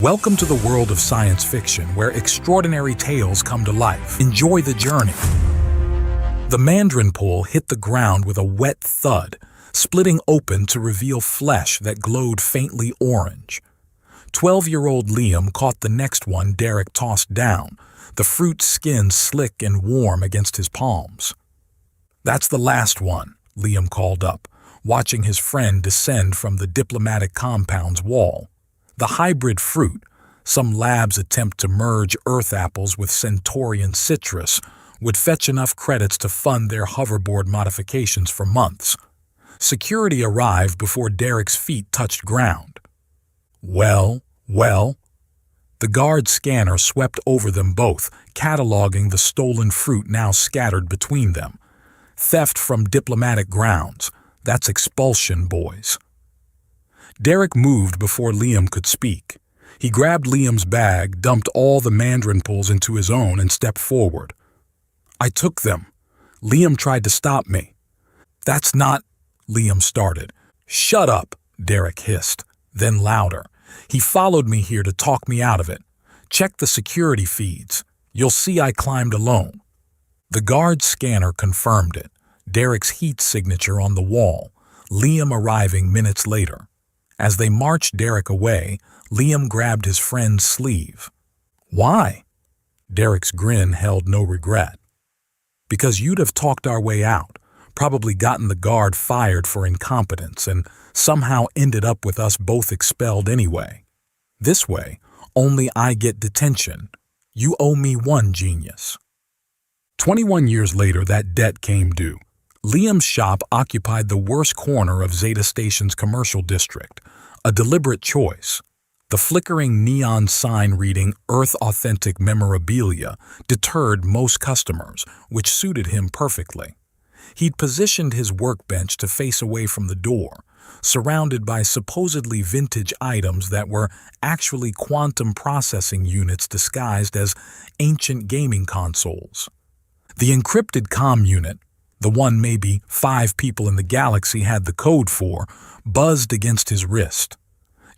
Welcome to the world of science fiction, where extraordinary tales come to life. Enjoy the journey. The mandarin pole hit the ground with a wet thud, splitting open to reveal flesh that glowed faintly orange. 12-year-old Liam caught the next one Derek tossed down, the fruit skin slick and warm against his palms. "That's the last one," Liam called up, watching his friend descend from the diplomatic compound's wall. The hybrid fruit, some labs attempt to merge Earth apples with Centaurian citrus, would fetch enough credits to fund their hoverboard modifications for months. Security arrived before Derek's feet touched ground. Well. The guard scanner swept over them both, cataloging the stolen fruit now scattered between them. Theft from diplomatic grounds. That's expulsion, boys. Derek moved before Liam could speak. He grabbed Liam's bag, dumped all the mandarin poles into his own, and stepped forward. "I took them. Liam tried to stop me." "That's not—" Liam started. "Shut up," Derek hissed, then louder. "He followed me here to talk me out of it. Check the security feeds. You'll see I climbed alone." The guard scanner confirmed it, Derek's heat signature on the wall, Liam arriving minutes later. As they marched Derek away, Liam grabbed his friend's sleeve. "Why?" Derek's grin held no regret. "Because you'd have talked our way out, probably gotten the guard fired for incompetence, and somehow ended up with us both expelled anyway. This way, only I get detention. You owe me one, genius." 21 years later, that debt came due. Liam's shop occupied the worst corner of Zeta Station's commercial district, a deliberate choice. The flickering neon sign reading Earth Authentic Memorabilia deterred most customers, which suited him perfectly. He'd positioned his workbench to face away from the door, surrounded by supposedly vintage items that were actually quantum processing units disguised as ancient gaming consoles. The encrypted comm unit, the one maybe 5 people in the galaxy had the code for, buzzed against his wrist.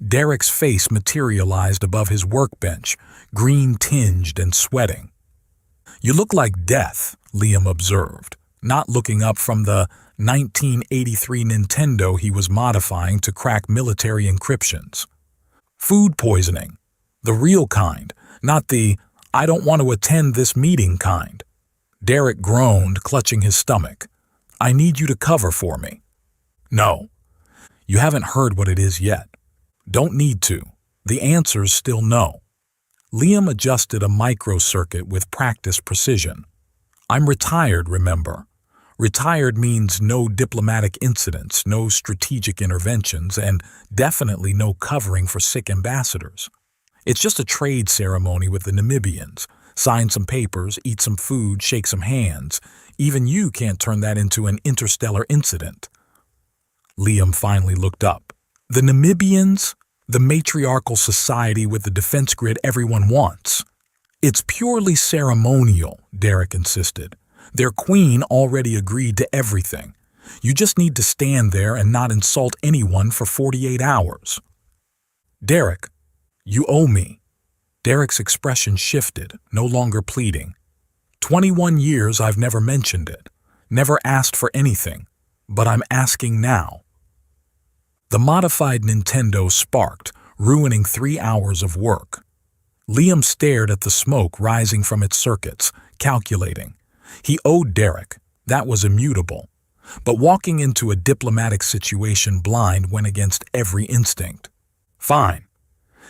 Derek's face materialized above his workbench, green-tinged and sweating. "You look like death," Liam observed, not looking up from the 1983 Nintendo he was modifying to crack military encryptions. "Food poisoning. The real kind, not the I don't want to attend this meeting kind." Derek groaned, clutching his stomach. "I need you to cover for me." "No. You haven't heard what it is yet. Don't need to. The answer's still no." Liam adjusted a microcircuit with practiced precision. "I'm retired, remember. Retired means no diplomatic incidents, no strategic interventions, and definitely no covering for sick ambassadors. It's just a trade ceremony with the Namibians. Sign some papers, eat some food, shake some hands. Even you can't turn that into an interstellar incident." Liam finally looked up. "The Namibians? The matriarchal society with the defense grid everyone wants." "It's purely ceremonial," Derek insisted. "Their queen already agreed to everything. You just need to stand there and not insult anyone for 48 hours. "Derek, you owe me." Derek's expression shifted, no longer pleading. 21 years I've never mentioned it, never asked for anything, but I'm asking now." The modified Nintendo sparked, ruining 3 hours of work. Liam stared at the smoke rising from its circuits, calculating. He owed Derek, that was immutable. But walking into a diplomatic situation blind went against every instinct. "Fine."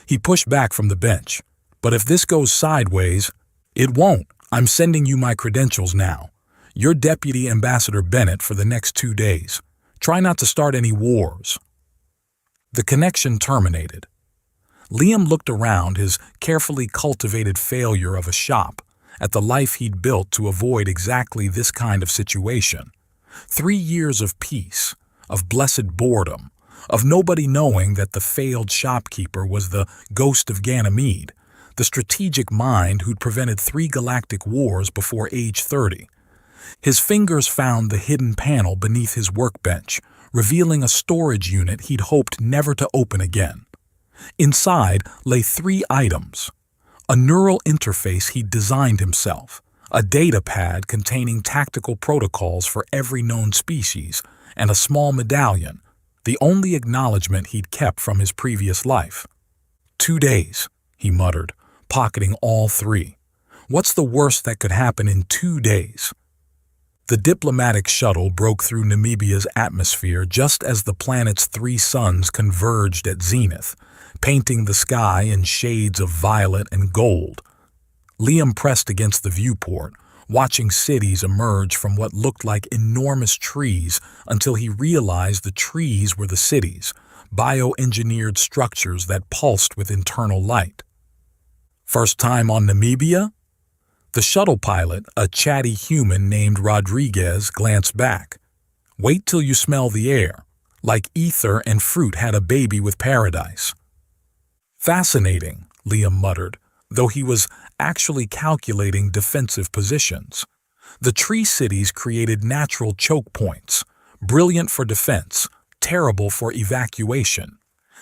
He pushed back from the bench. "But if this goes sideways—" "It won't. I'm sending you my credentials now. You're Deputy Ambassador Bennett for the next 2 days. Try not to start any wars." The connection terminated. Liam looked around his carefully cultivated failure of a shop, at the life he'd built to avoid exactly this kind of situation. 3 years of peace, of blessed boredom, of nobody knowing that the failed shopkeeper was the ghost of Ganymede, the strategic mind who'd prevented 3 galactic wars before age 30. His fingers found the hidden panel beneath his workbench, revealing a storage unit he'd hoped never to open again. Inside lay 3 items: a neural interface he'd designed himself, a data pad containing tactical protocols for every known species, and a small medallion, the only acknowledgement he'd kept from his previous life. 2 days, he muttered, pocketing all 3. What's the worst that could happen in 2 days? The diplomatic shuttle broke through Namibia's atmosphere just as the planet's 3 suns converged at zenith, painting the sky in shades of violet and gold. Liam pressed against the viewport, watching cities emerge from what looked like enormous trees until he realized the trees were the cities, bioengineered structures that pulsed with internal light. First time on Namibia? The shuttle pilot, a chatty human named Rodriguez, glanced back. Wait till you smell the air, like ether and fruit had a baby with paradise. Fascinating, Liam muttered, though he was actually calculating defensive positions. The tree cities created natural choke points, brilliant for defense, terrible for evacuation.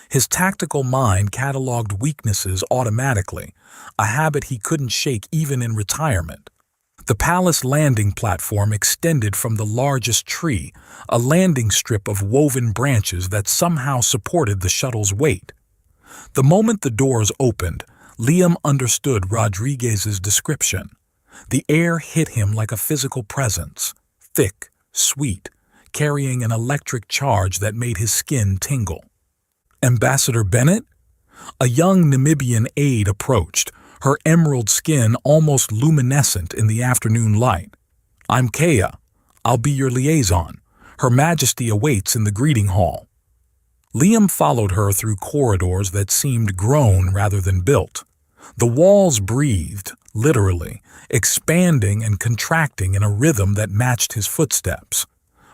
His tactical mind cataloged weaknesses automatically, a habit he couldn't shake even in retirement. The palace landing platform extended from the largest tree, a landing strip of woven branches that somehow supported the shuttle's weight. The moment the doors opened, Liam understood Rodriguez's description. The air hit him like a physical presence, thick, sweet, carrying an electric charge that made his skin tingle. Ambassador Bennett? A young Namibian aide approached, her emerald skin almost luminescent in the afternoon light. I'm Kea. I'll be your liaison. Her Majesty awaits in the greeting hall. Liam followed her through corridors that seemed grown rather than built. The walls breathed, literally, expanding and contracting in a rhythm that matched his footsteps.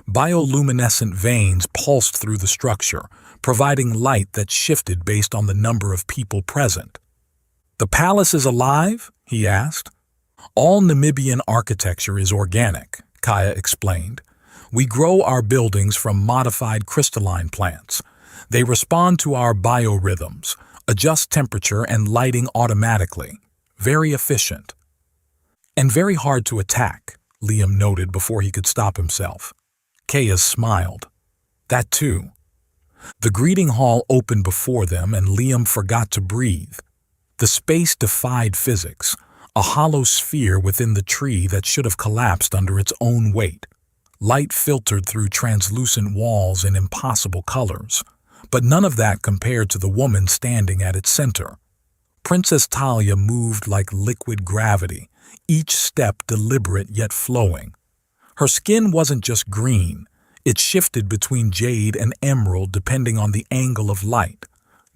Bioluminescent veins pulsed through the structure, providing light that shifted based on the number of people present. The palace is alive? He asked. All Namibian architecture is organic, Kaya explained. We grow our buildings from modified crystalline plants. They respond to our biorhythms, adjust temperature and lighting automatically. Very efficient. And very hard to attack, Liam noted before he could stop himself. Kea smiled. That too. The greeting hall opened before them and Liam forgot to breathe. The space defied physics, a hollow sphere within the tree that should have collapsed under its own weight. Light filtered through translucent walls in impossible colors, but none of that compared to the woman standing at its center. Princess Talia moved like liquid gravity, each step deliberate yet flowing. Her skin wasn't just green, it shifted between jade and emerald depending on the angle of light.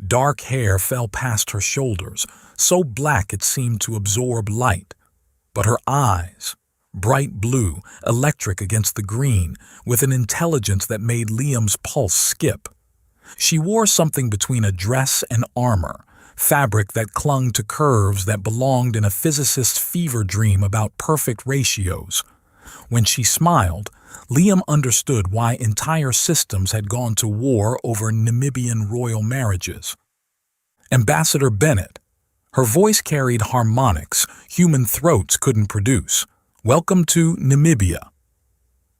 Dark hair fell past her shoulders, so black it seemed to absorb light. But her eyes, bright blue, electric against the green, with an intelligence that made Liam's pulse skip. She wore something between a dress and armor, fabric that clung to curves that belonged in a physicist's fever dream about perfect ratios. When she smiled, Liam understood why entire systems had gone to war over Namibian royal marriages. Ambassador Bennett. Her voice carried harmonics human throats couldn't produce. Welcome to Namibia.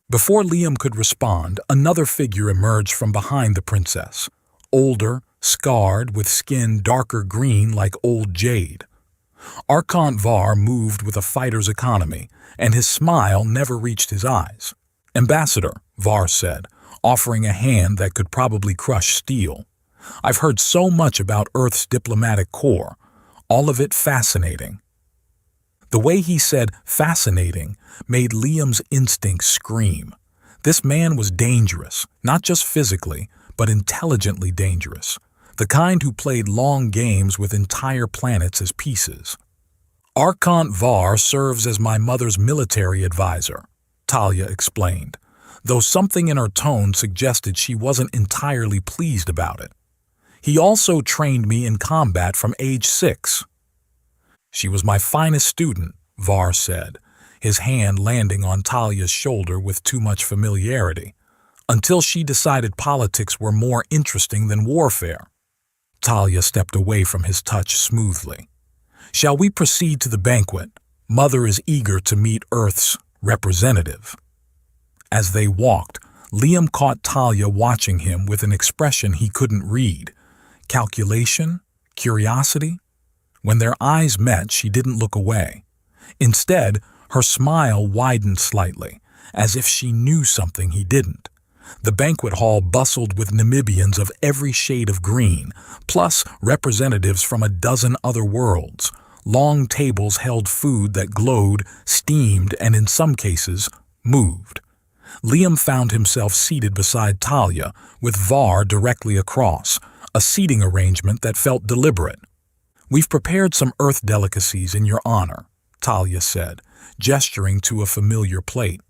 Before Liam could respond, another figure emerged from behind the princess, older, scarred, with skin darker green like old jade. Archon Var moved with a fighter's economy, and his smile never reached his eyes. Ambassador, Var said, offering a hand that could probably crush steel. I've heard so much about Earth's diplomatic corps, all of it fascinating. The way he said fascinating made Liam's instincts scream. This man was dangerous, not just physically, but intelligently dangerous. The kind who played long games with entire planets as pieces. Archon Var serves as my mother's military advisor, Talia explained, though something in her tone suggested she wasn't entirely pleased about it. He also trained me in combat from age 6. She was my finest student, Var said, his hand landing on Talia's shoulder with too much familiarity, until she decided politics were more interesting than warfare. Talia stepped away from his touch smoothly. "Shall we proceed to the banquet? Mother is eager to meet Earth's representative." As they walked, Liam caught Talia watching him with an expression he couldn't read. Calculation? Curiosity? When their eyes met, she didn't look away. Instead, her smile widened slightly, as if she knew something he didn't. The banquet hall bustled with Namibians of every shade of green, plus representatives from a dozen other worlds. Long tables held food that glowed, steamed, and in some cases, moved. Liam found himself seated beside Talia, with Var directly across, a seating arrangement that felt deliberate. "We've prepared some Earth delicacies in your honor," Talia said, gesturing to a familiar plate.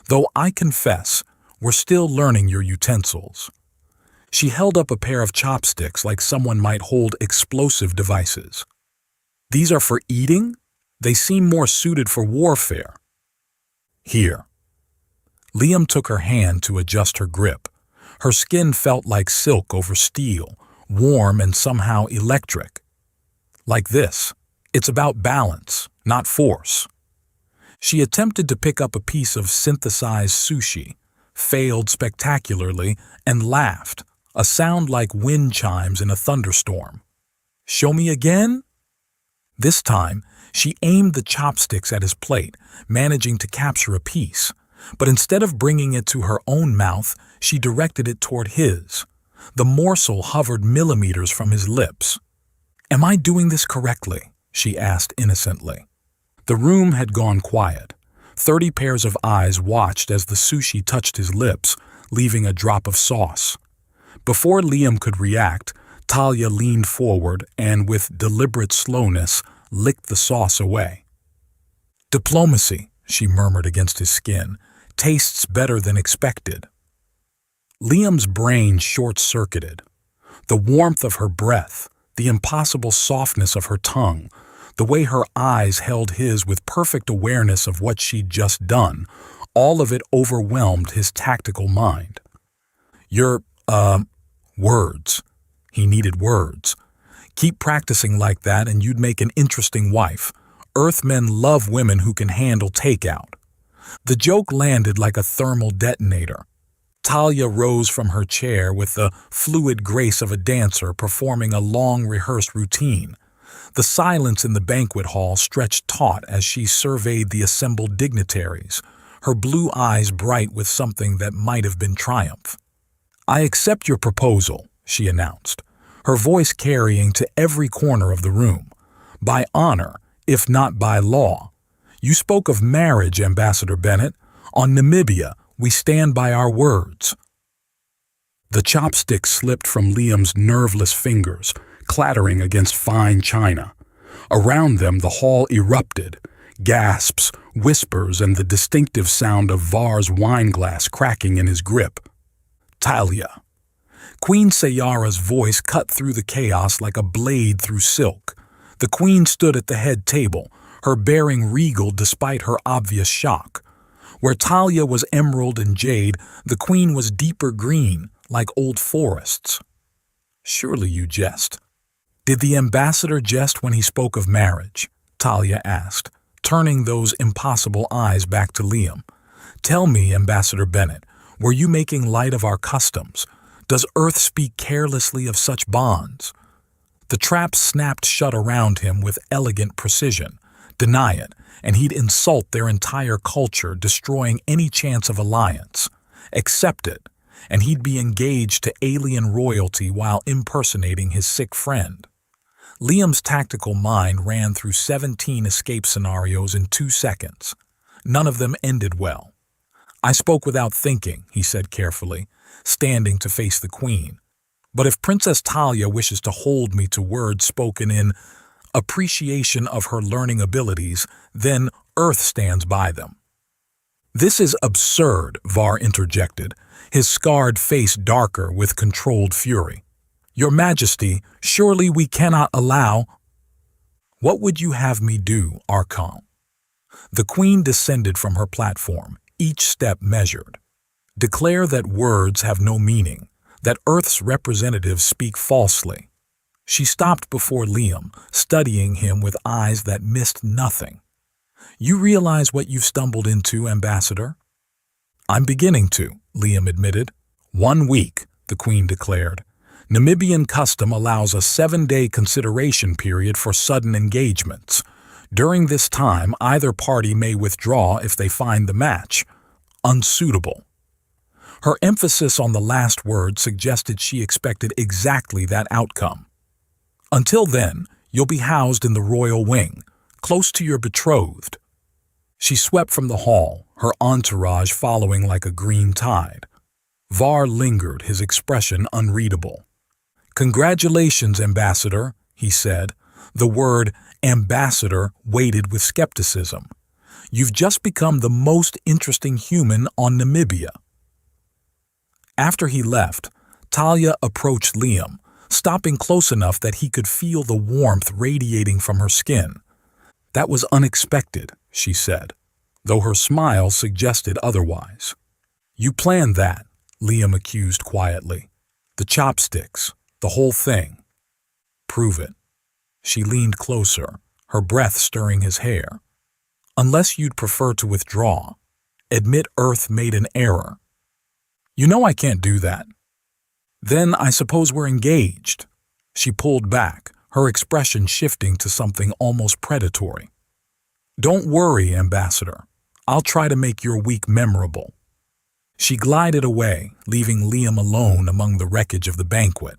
"Though I confess, we're still learning your utensils." She held up a pair of chopsticks like someone might hold explosive devices. "These are for eating? They seem more suited for warfare." "Here." Liam took her hand to adjust her grip. Her skin felt like silk over steel, warm and somehow electric. "Like this. It's about balance, not force." She attempted to pick up a piece of synthesized sushi, failed spectacularly, and laughed, a sound like wind chimes in a thunderstorm. "Show me again?" This time, she aimed the chopsticks at his plate, managing to capture a piece. But instead of bringing it to her own mouth, she directed it toward his. The morsel hovered millimeters from his lips. "Am I doing this correctly?" she asked innocently. The room had gone quiet. 30 pairs of eyes watched as the sushi touched his lips, leaving a drop of sauce. Before Liam could react, Talia leaned forward and, with deliberate slowness, licked the sauce away. "Diplomacy," she murmured against his skin, "tastes better than expected." Liam's brain short-circuited. The warmth of her breath, the impossible softness of her tongue, the way her eyes held his with perfect awareness of what she'd just done, all of it overwhelmed his tactical mind. Your, words. He needed words. "Keep practicing like that and you'd make an interesting wife. Earthmen love women who can handle takeout." The joke landed like a thermal detonator. Talia rose from her chair with the fluid grace of a dancer performing a long-rehearsed routine. The silence in the banquet hall stretched taut as she surveyed the assembled dignitaries, her blue eyes bright with something that might have been triumph. "I accept your proposal," she announced, her voice carrying to every corner of the room. "By honor, if not by law. You spoke of marriage, Ambassador Bennett. On Namibia, we stand by our words." The chopstick slipped from Liam's nerveless fingers, clattering against fine china. Around them, the hall erupted. Gasps, whispers, and the distinctive sound of Var's wineglass cracking in his grip. "Talia." Queen Sayara's voice cut through the chaos like a blade through silk. The queen stood at the head table, her bearing regal despite her obvious shock. Where Talia was emerald and jade, the queen was deeper green, like old forests. "Surely you jest." "Did the ambassador jest when he spoke of marriage?" Talia asked, turning those impossible eyes back to Liam. "Tell me, Ambassador Bennett, were you making light of our customs? Does Earth speak carelessly of such bonds?" The trap snapped shut around him with elegant precision. Deny it, and he'd insult their entire culture, destroying any chance of alliance. Accept it, and he'd be engaged to alien royalty while impersonating his sick friend. Liam's tactical mind ran through 17 escape scenarios in 2 seconds. None of them ended well. "I spoke without thinking," he said carefully, standing to face the queen. "But if Princess Talia wishes to hold me to words spoken in appreciation of her learning abilities, then Earth stands by them." "This is absurd," Var interjected, his scarred face darker with controlled fury. "Your Majesty, surely we cannot allow—" "What would you have me do, Archon?" The queen descended from her platform, each step measured. "Declare that words have no meaning, that Earth's representatives speak falsely." She stopped before Liam, studying him with eyes that missed nothing. "You realize what you've stumbled into, Ambassador?" "I'm beginning to," Liam admitted. "1 week," the Queen declared. "Namibian custom allows a 7-day consideration period for sudden engagements. During this time, either party may withdraw if they find the match unsuitable." Her emphasis on the last word suggested she expected exactly that outcome. "Until then, you'll be housed in the royal wing, close to your betrothed." She swept from the hall, her entourage following like a green tide. Var lingered, his expression unreadable. "Congratulations, Ambassador," he said. The word ambassador weighted with skepticism. "You've just become the most interesting human on Namibia." After he left, Talia approached Liam, stopping close enough that he could feel the warmth radiating from her skin. "That was unexpected," she said, though her smile suggested otherwise. "You planned that," Liam accused quietly. "The chopsticks, the whole thing." "Prove it." She leaned closer, her breath stirring his hair. "Unless you'd prefer to withdraw, admit Earth made an error." "You know I can't do that." "Then I suppose we're engaged." She pulled back, her expression shifting to something almost predatory. "Don't worry, Ambassador. I'll try to make your week memorable." She glided away, leaving Liam alone among the wreckage of the banquet.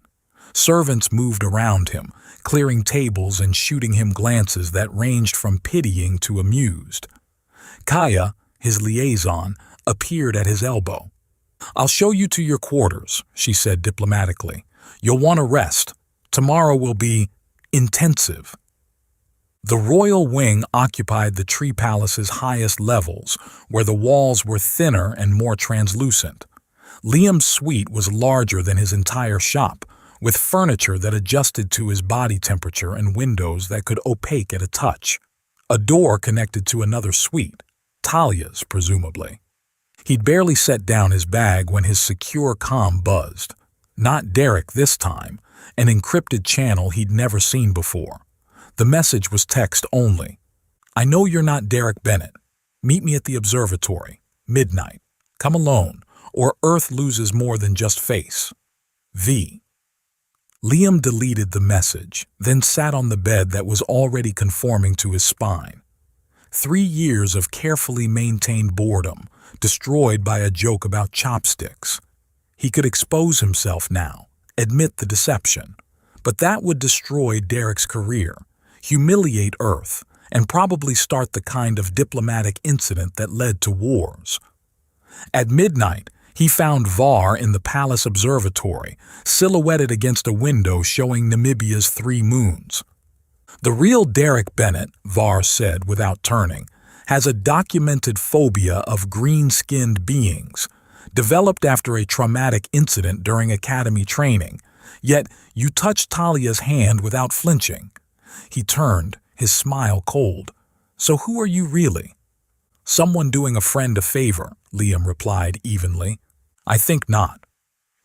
Servants moved around him, clearing tables and shooting him glances that ranged from pitying to amused. Kaya, his liaison, appeared at his elbow. "I'll show you to your quarters," she said diplomatically. "You'll want to rest. Tomorrow will be intensive." The royal wing occupied the tree palace's highest levels, where the walls were thinner and more translucent. Liam's suite was larger than his entire shop, with furniture that adjusted to his body temperature and windows that could opaque at a touch. A door connected to another suite, Talia's presumably. He'd barely set down his bag when his secure comm buzzed. Not Derek this time, an encrypted channel he'd never seen before. The message was text only. "I know you're not Derek Bennett. Meet me at the observatory. Midnight. Come alone, or Earth loses more than just face. V." Liam deleted the message, then sat on the bed that was already conforming to his spine. 3 years of carefully maintained boredom, destroyed by a joke about chopsticks. He could expose himself now, admit the deception, but that would destroy Derek's career, humiliate Earth, and probably start the kind of diplomatic incident that led to wars. At midnight, he found Var in the palace observatory, silhouetted against a window showing Namibia's 3 moons. "The real Derek Bennett," Var said without turning, "has a documented phobia of green-skinned beings, developed after a traumatic incident during academy training, yet you touched Talia's hand without flinching." He turned, his smile cold. "So who are you really?" "Someone doing a friend a favor," Liam replied evenly. "I think not.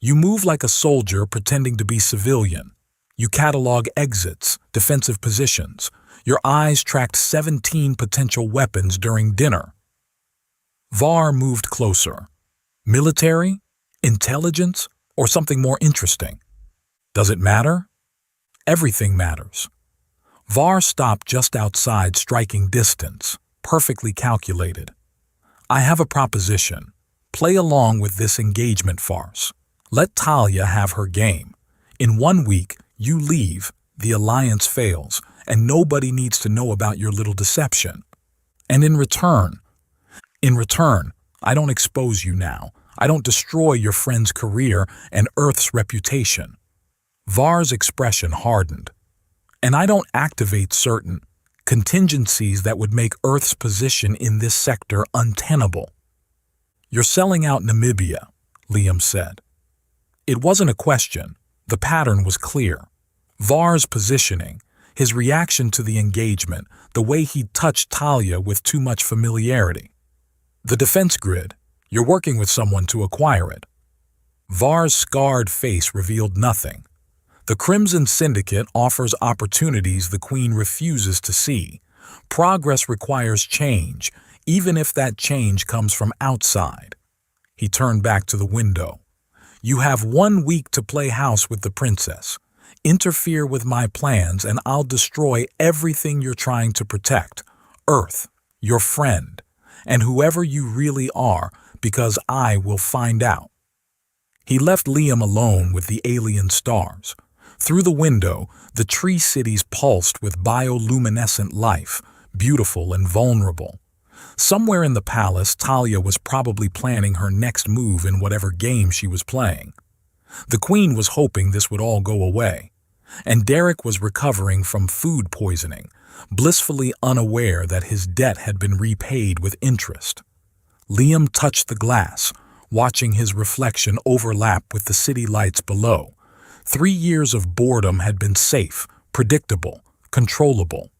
You move like a soldier pretending to be civilian. You catalog exits, defensive positions. Your eyes tracked 17 potential weapons during dinner." Var moved closer. "Military? Intelligence? Or something more interesting? Does it matter?" "Everything matters." Var stopped just outside striking distance, perfectly calculated. "I have a proposition. Play along with this engagement farce. Let Talia have her game. In 1 week, you leave, the alliance fails, and nobody needs to know about your little deception. And in return, I don't expose you now. I don't destroy your friend's career and Earth's reputation." Var's expression hardened. "And I don't activate certain contingencies that would make Earth's position in this sector untenable." "You're selling out Namibia," Liam said. It wasn't a question. The pattern was clear. Var's positioning, his reaction to the engagement, the way he'd touched Talia with too much familiarity. "The defense grid, you're working with someone to acquire it." Var's scarred face revealed nothing. The Crimson Syndicate offers opportunities the Queen refuses to see. Progress requires change, even if that change comes from outside. He turned back to the window. You have 1 week to play house with the princess. Interfere with my plans and I'll destroy everything you're trying to protect. Earth, your friend, and whoever you really are, because I will find out. He left Liam alone with the alien stars. Through the window, the tree cities pulsed with bioluminescent life, beautiful and vulnerable. Somewhere in the palace, Talia was probably planning her next move in whatever game she was playing. The Queen was hoping this would all go away, and Derek was recovering from food poisoning, blissfully unaware that his debt had been repaid with interest. Liam touched the glass, watching his reflection overlap with the city lights below. 3 years of boredom had been safe, predictable, controllable.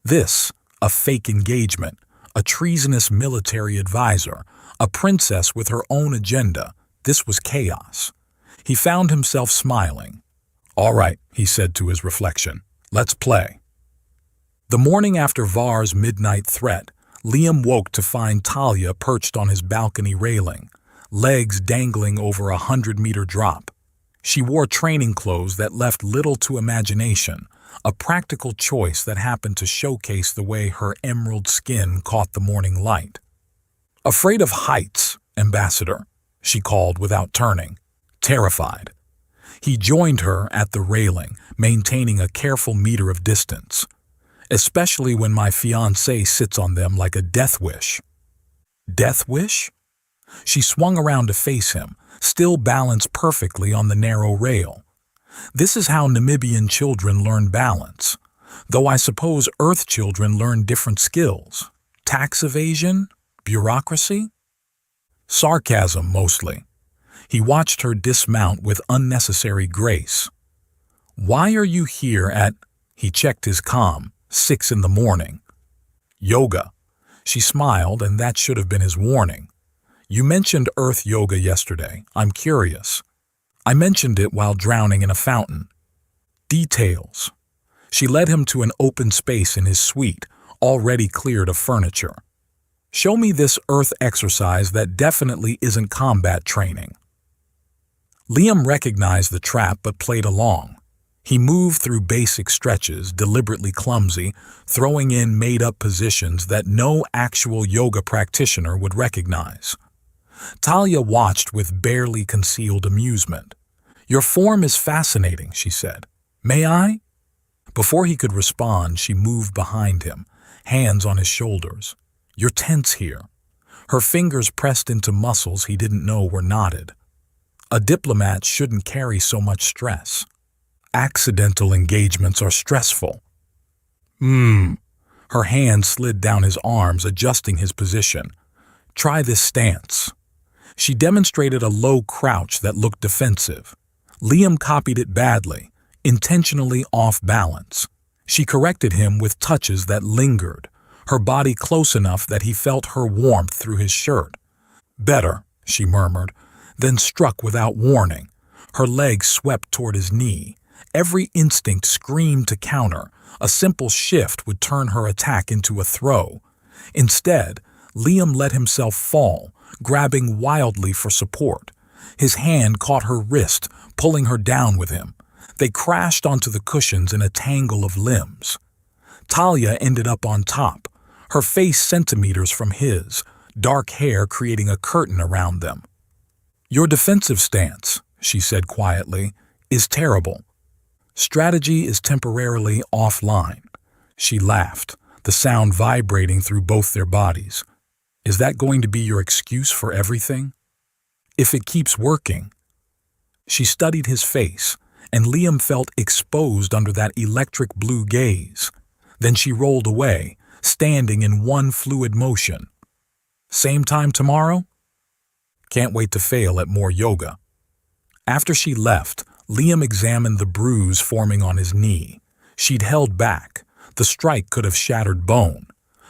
This, a fake engagement, a treasonous military advisor, a princess with her own agenda, this was chaos. He found himself smiling. "All right," he said to his reflection, "let's play." The morning after Var's midnight threat, Liam woke to find Talia perched on his balcony railing, legs dangling over a 100-meter drop. She wore training clothes that left little to imagination, a practical choice that happened to showcase the way her emerald skin caught the morning light. "Afraid of heights, Ambassador," she called without turning, terrified. He joined her at the railing, maintaining a careful meter of distance. "Especially when my fiancé sits on them like a death wish." "Death wish?" She swung around to face him, still balanced perfectly on the narrow rail. This is how Namibian children learn balance, though I suppose Earth children learn different skills. Tax evasion? Bureaucracy? Sarcasm, mostly. He watched her dismount with unnecessary grace. "Why are you here at—" He checked his comm, 6 in the morning. "Yoga." She smiled, and that should have been his warning. "You mentioned Earth yoga yesterday. I'm curious." "I mentioned it while drowning in a fountain." "Details." She led him to an open space in his suite, already cleared of furniture. "Show me this Earth exercise that definitely isn't combat training." Liam recognized the trap but played along. He moved through basic stretches, deliberately clumsy, throwing in made-up positions that no actual yoga practitioner would recognize. Talia watched with barely concealed amusement. "Your form is fascinating," she said. "May I?" Before he could respond, she moved behind him, hands on his shoulders. "You're tense here." Her fingers pressed into muscles he didn't know were knotted. A diplomat shouldn't carry so much stress. Accidental engagements are stressful. Her hand slid down his arms, adjusting his position. "Try this stance." She demonstrated a low crouch that looked defensive. Liam copied it badly, intentionally off balance. She corrected him with touches that lingered, her body close enough that he felt her warmth through his shirt. "Better," she murmured, then struck without warning. Her leg swept toward his knee. Every instinct screamed to counter. A simple shift would turn her attack into a throw. Instead, Liam let himself fall, grabbing wildly for support. His hand caught her wrist, pulling her down with him. They crashed onto the cushions in a tangle of limbs. Talia ended up on top, her face centimeters from his, dark hair creating a curtain around them. "Your defensive stance," she said quietly, "is terrible. Strategy is temporarily offline." She laughed, the sound vibrating through both their bodies. "Is that going to be your excuse for everything?" "If it keeps working." She studied his face, and Liam felt exposed under that electric blue gaze. Then she rolled away, standing in one fluid motion. "Same time tomorrow?" "Can't wait to fail at more yoga." After she left, Liam examined the bruise forming on his knee. She'd held back. The strike could have shattered bone.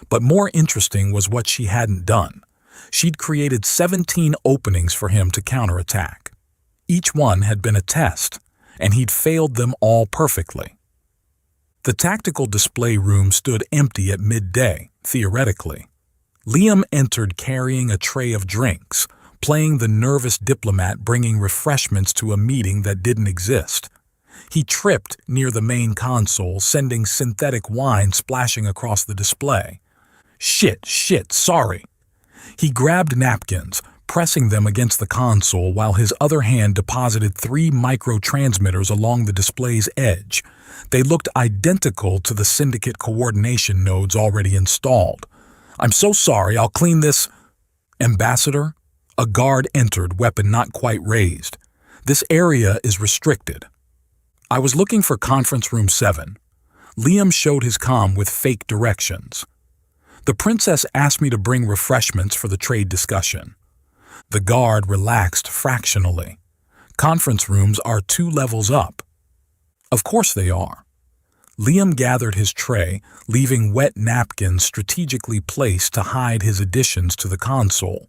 But more interesting was what she hadn't done. She'd created 17 openings for him to counterattack. Each one had been a test, and he'd failed them all perfectly. The tactical display room stood empty at midday, theoretically. Liam entered carrying a tray of drinks, playing the nervous diplomat bringing refreshments to a meeting that didn't exist. He tripped near the main console, sending synthetic wine splashing across the display. Shit, sorry. He grabbed napkins, pressing them against the console while his other hand deposited 3 microtransmitters along the display's edge. They looked identical to the syndicate coordination nodes already installed. I'm so sorry, I'll clean this. Ambassador? A guard entered, weapon not quite raised. This area is restricted. I was looking for conference room 7. Liam showed his comm with fake directions. The princess asked me to bring refreshments for the trade discussion. The guard relaxed fractionally. Conference rooms are 2 levels up. Of course they are. Liam gathered his tray, leaving wet napkins strategically placed to hide his additions to the console.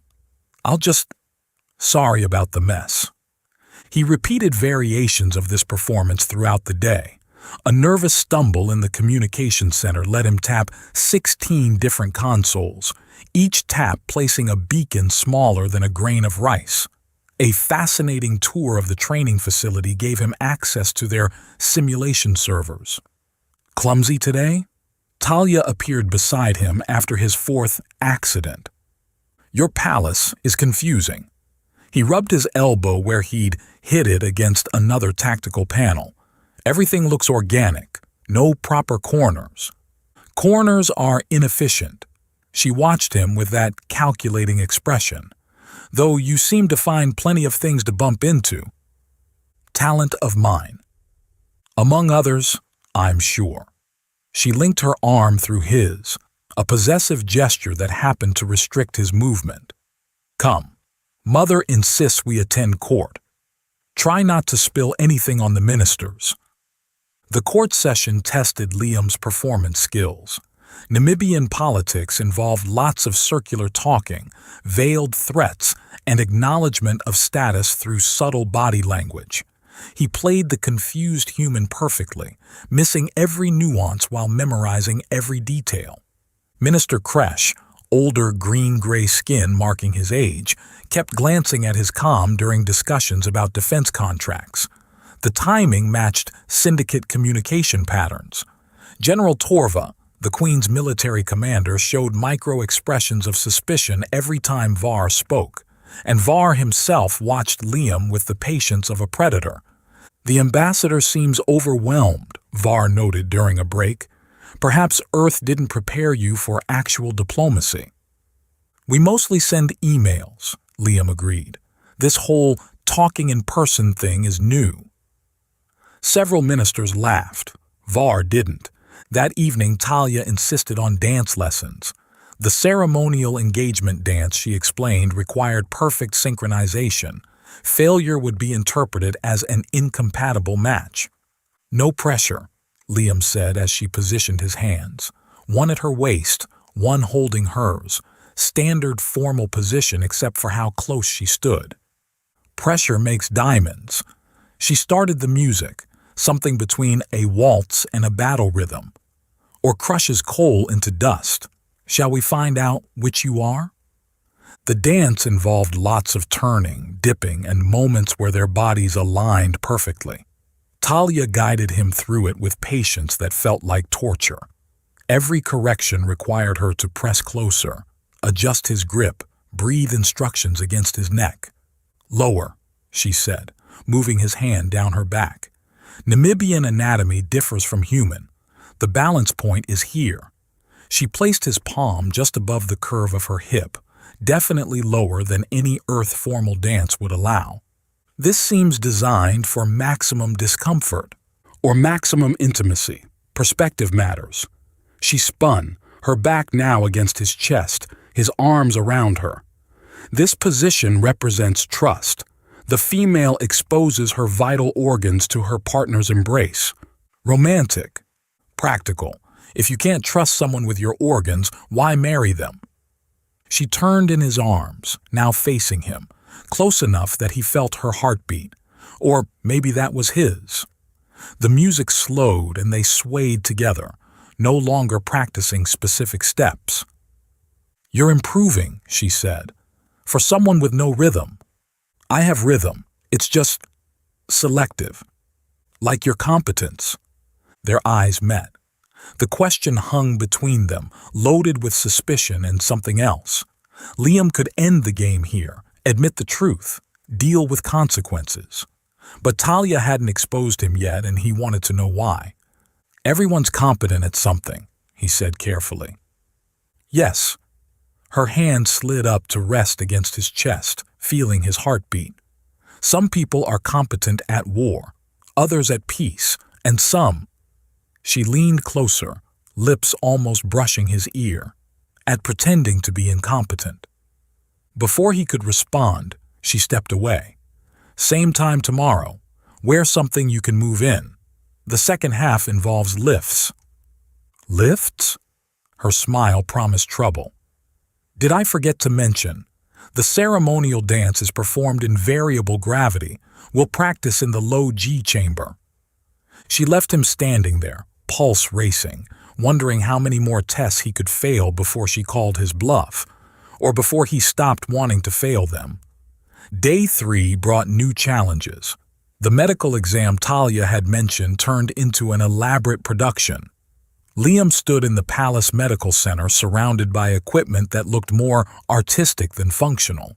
Sorry about the mess. He repeated variations of this performance throughout the day. A nervous stumble in the communication center let him tap 16 different consoles, each tap placing a beacon smaller than a grain of rice. A fascinating tour of the training facility gave him access to their simulation servers. Clumsy today? Talia appeared beside him after his 4th accident. Your palace is confusing. He rubbed his elbow where he'd hit it against another tactical panel. Everything looks organic, no proper corners. Corners are inefficient. She watched him with that calculating expression. Though you seem to find plenty of things to bump into. Talent of mine. Among others, I'm sure. She linked her arm through his, a possessive gesture that happened to restrict his movement. Come. Mother insists we attend court. Try not to spill anything on the ministers. The court session tested Liam's performance skills. Namibian politics involved lots of circular talking, veiled threats, and acknowledgement of status through subtle body language. He played the confused human perfectly, missing every nuance while memorizing every detail. Minister Kresh, older green-gray skin marking his age, kept glancing at his comm during discussions about defense contracts. The timing matched syndicate communication patterns. General Torva, the Queen's military commander, showed micro-expressions of suspicion every time Var spoke, and Var himself watched Liam with the patience of a predator. The ambassador seems overwhelmed, Var noted during a break. Perhaps Earth didn't prepare you for actual diplomacy. We mostly send emails, Liam agreed. This whole talking in person thing is new. Several ministers laughed. Var didn't. That evening, Talia insisted on dance lessons. The ceremonial engagement dance, she explained, required perfect synchronization. Failure would be interpreted as an incompatible match. No pressure, Liam said as she positioned his hands, one at her waist, one holding hers, standard formal position except for how close she stood. Pressure makes diamonds. She started the music, something between a waltz and a battle rhythm, or crushes coal into dust. Shall we find out which you are? The dance involved lots of turning, dipping, and moments where their bodies aligned perfectly. Talia guided him through it with patience that felt like torture. Every correction required her to press closer, adjust his grip, breathe instructions against his neck. Lower, she said, moving his hand down her back. Namibian anatomy differs from human. The balance point is here. She placed his palm just above the curve of her hip, definitely lower than any Earth formal dance would allow. This seems designed for maximum discomfort, or maximum intimacy. Perspective matters. She spun, her back now against his chest, his arms around her. This position represents trust. The female exposes her vital organs to her partner's embrace. Romantic. Practical. If you can't trust someone with your organs, why marry them? She turned in his arms, now facing him, close enough that he felt her heartbeat, Or maybe that was his. The music slowed and they swayed together, no longer practicing specific steps. "You're improving," she said. "For someone with no rhythm." "I have rhythm. It's just selective. Like your competence." Their eyes met. The question hung between them, loaded with suspicion and something else. Liam could end the game here, admit the truth, deal with consequences. But Talia hadn't exposed him yet, and he wanted to know why. "Everyone's competent at something," he said carefully. "Yes." Her hand slid up to rest against his chest, feeling his heartbeat. "Some people are competent at war, others at peace, and some—" She leaned closer, lips almost brushing his ear, "at pretending to be incompetent." Before he could respond, she stepped away. "Same time tomorrow. Wear something you can move in. The second half involves lifts." "Lifts?" Her smile promised trouble. "Did I forget to mention? The ceremonial dance is performed in variable gravity. We'll practice in the low G chamber." She left him standing there, pulse racing, wondering how many more tests he could fail before she called his bluff, or before he stopped wanting to fail them. Day 3 brought new challenges. The medical exam Talia had mentioned turned into an elaborate production. Liam stood in the Palace Medical Center surrounded by equipment that looked more artistic than functional.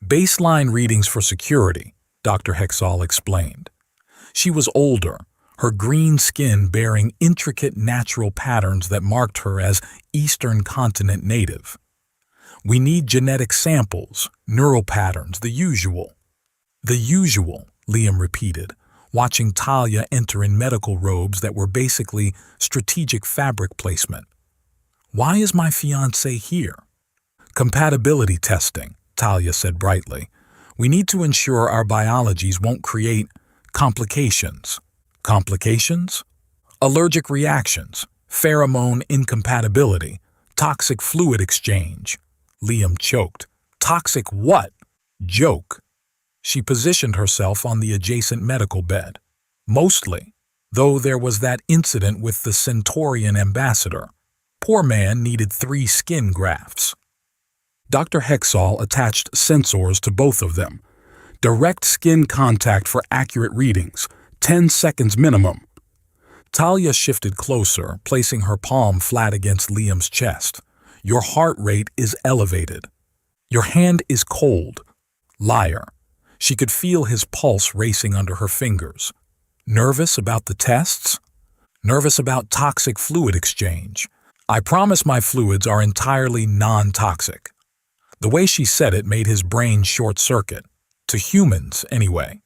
"Baseline readings for security," Dr. Hexall explained. She was older, her green skin bearing intricate natural patterns that marked her as Eastern Continent native. "We need genetic samples, neural patterns, the usual." "The usual," Liam repeated, watching Talia enter in medical robes that were basically strategic fabric placement. "Why is my fiancé here?" "Compatibility testing," Talia said brightly. "We need to ensure our biologies won't create complications." "Complications?" "Allergic reactions, pheromone incompatibility, toxic fluid exchange." Liam choked. "Toxic what?" "Joke." She positioned herself on the adjacent medical bed. "Mostly, though there was that incident with the Centaurian ambassador. Poor man needed 3 skin grafts." Dr. Hexall attached sensors to both of them. "Direct skin contact for accurate readings, 10 seconds minimum." Talia shifted closer, placing her palm flat against Liam's chest. "Your heart rate is elevated. Your hand is cold." Liar. She could feel his pulse racing under her fingers. "Nervous about the tests?" "Nervous about toxic fluid exchange. I promise my fluids are entirely non-toxic." The way she said it made his brain short-circuit. To humans, anyway.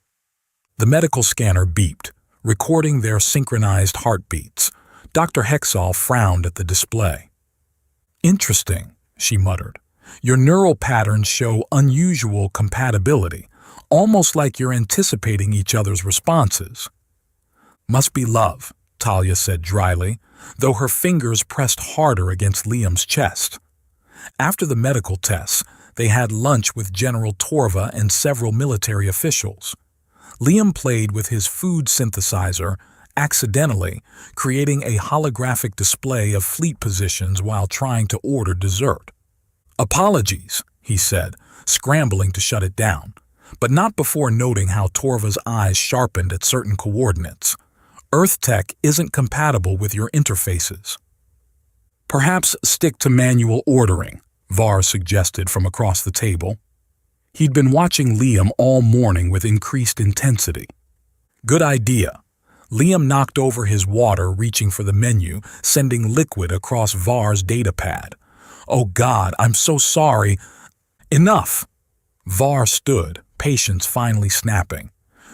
The medical scanner beeped, recording their synchronized heartbeats. Dr. Hexall frowned at the display. "Interesting," she muttered. "Your neural patterns show unusual compatibility, almost like you're anticipating each other's responses." "Must be love," Talia said dryly, though her fingers pressed harder against Liam's chest. After the medical tests, they had lunch with General Torva and several military officials. Liam played with his food synthesizer, accidentally creating a holographic display of fleet positions while trying to order dessert. "Apologies," he said, scrambling to shut it down, but not before noting how Torva's eyes sharpened at certain coordinates. "Earth tech isn't compatible with your interfaces." "Perhaps stick to manual ordering," Var suggested from across the table. He'd been watching Liam all morning with increased intensity. "Good idea." Liam knocked over his water, reaching for the menu, sending liquid across Var's datapad. "Oh God, I'm so sorry." "Enough!" Var stood, patience finally snapping.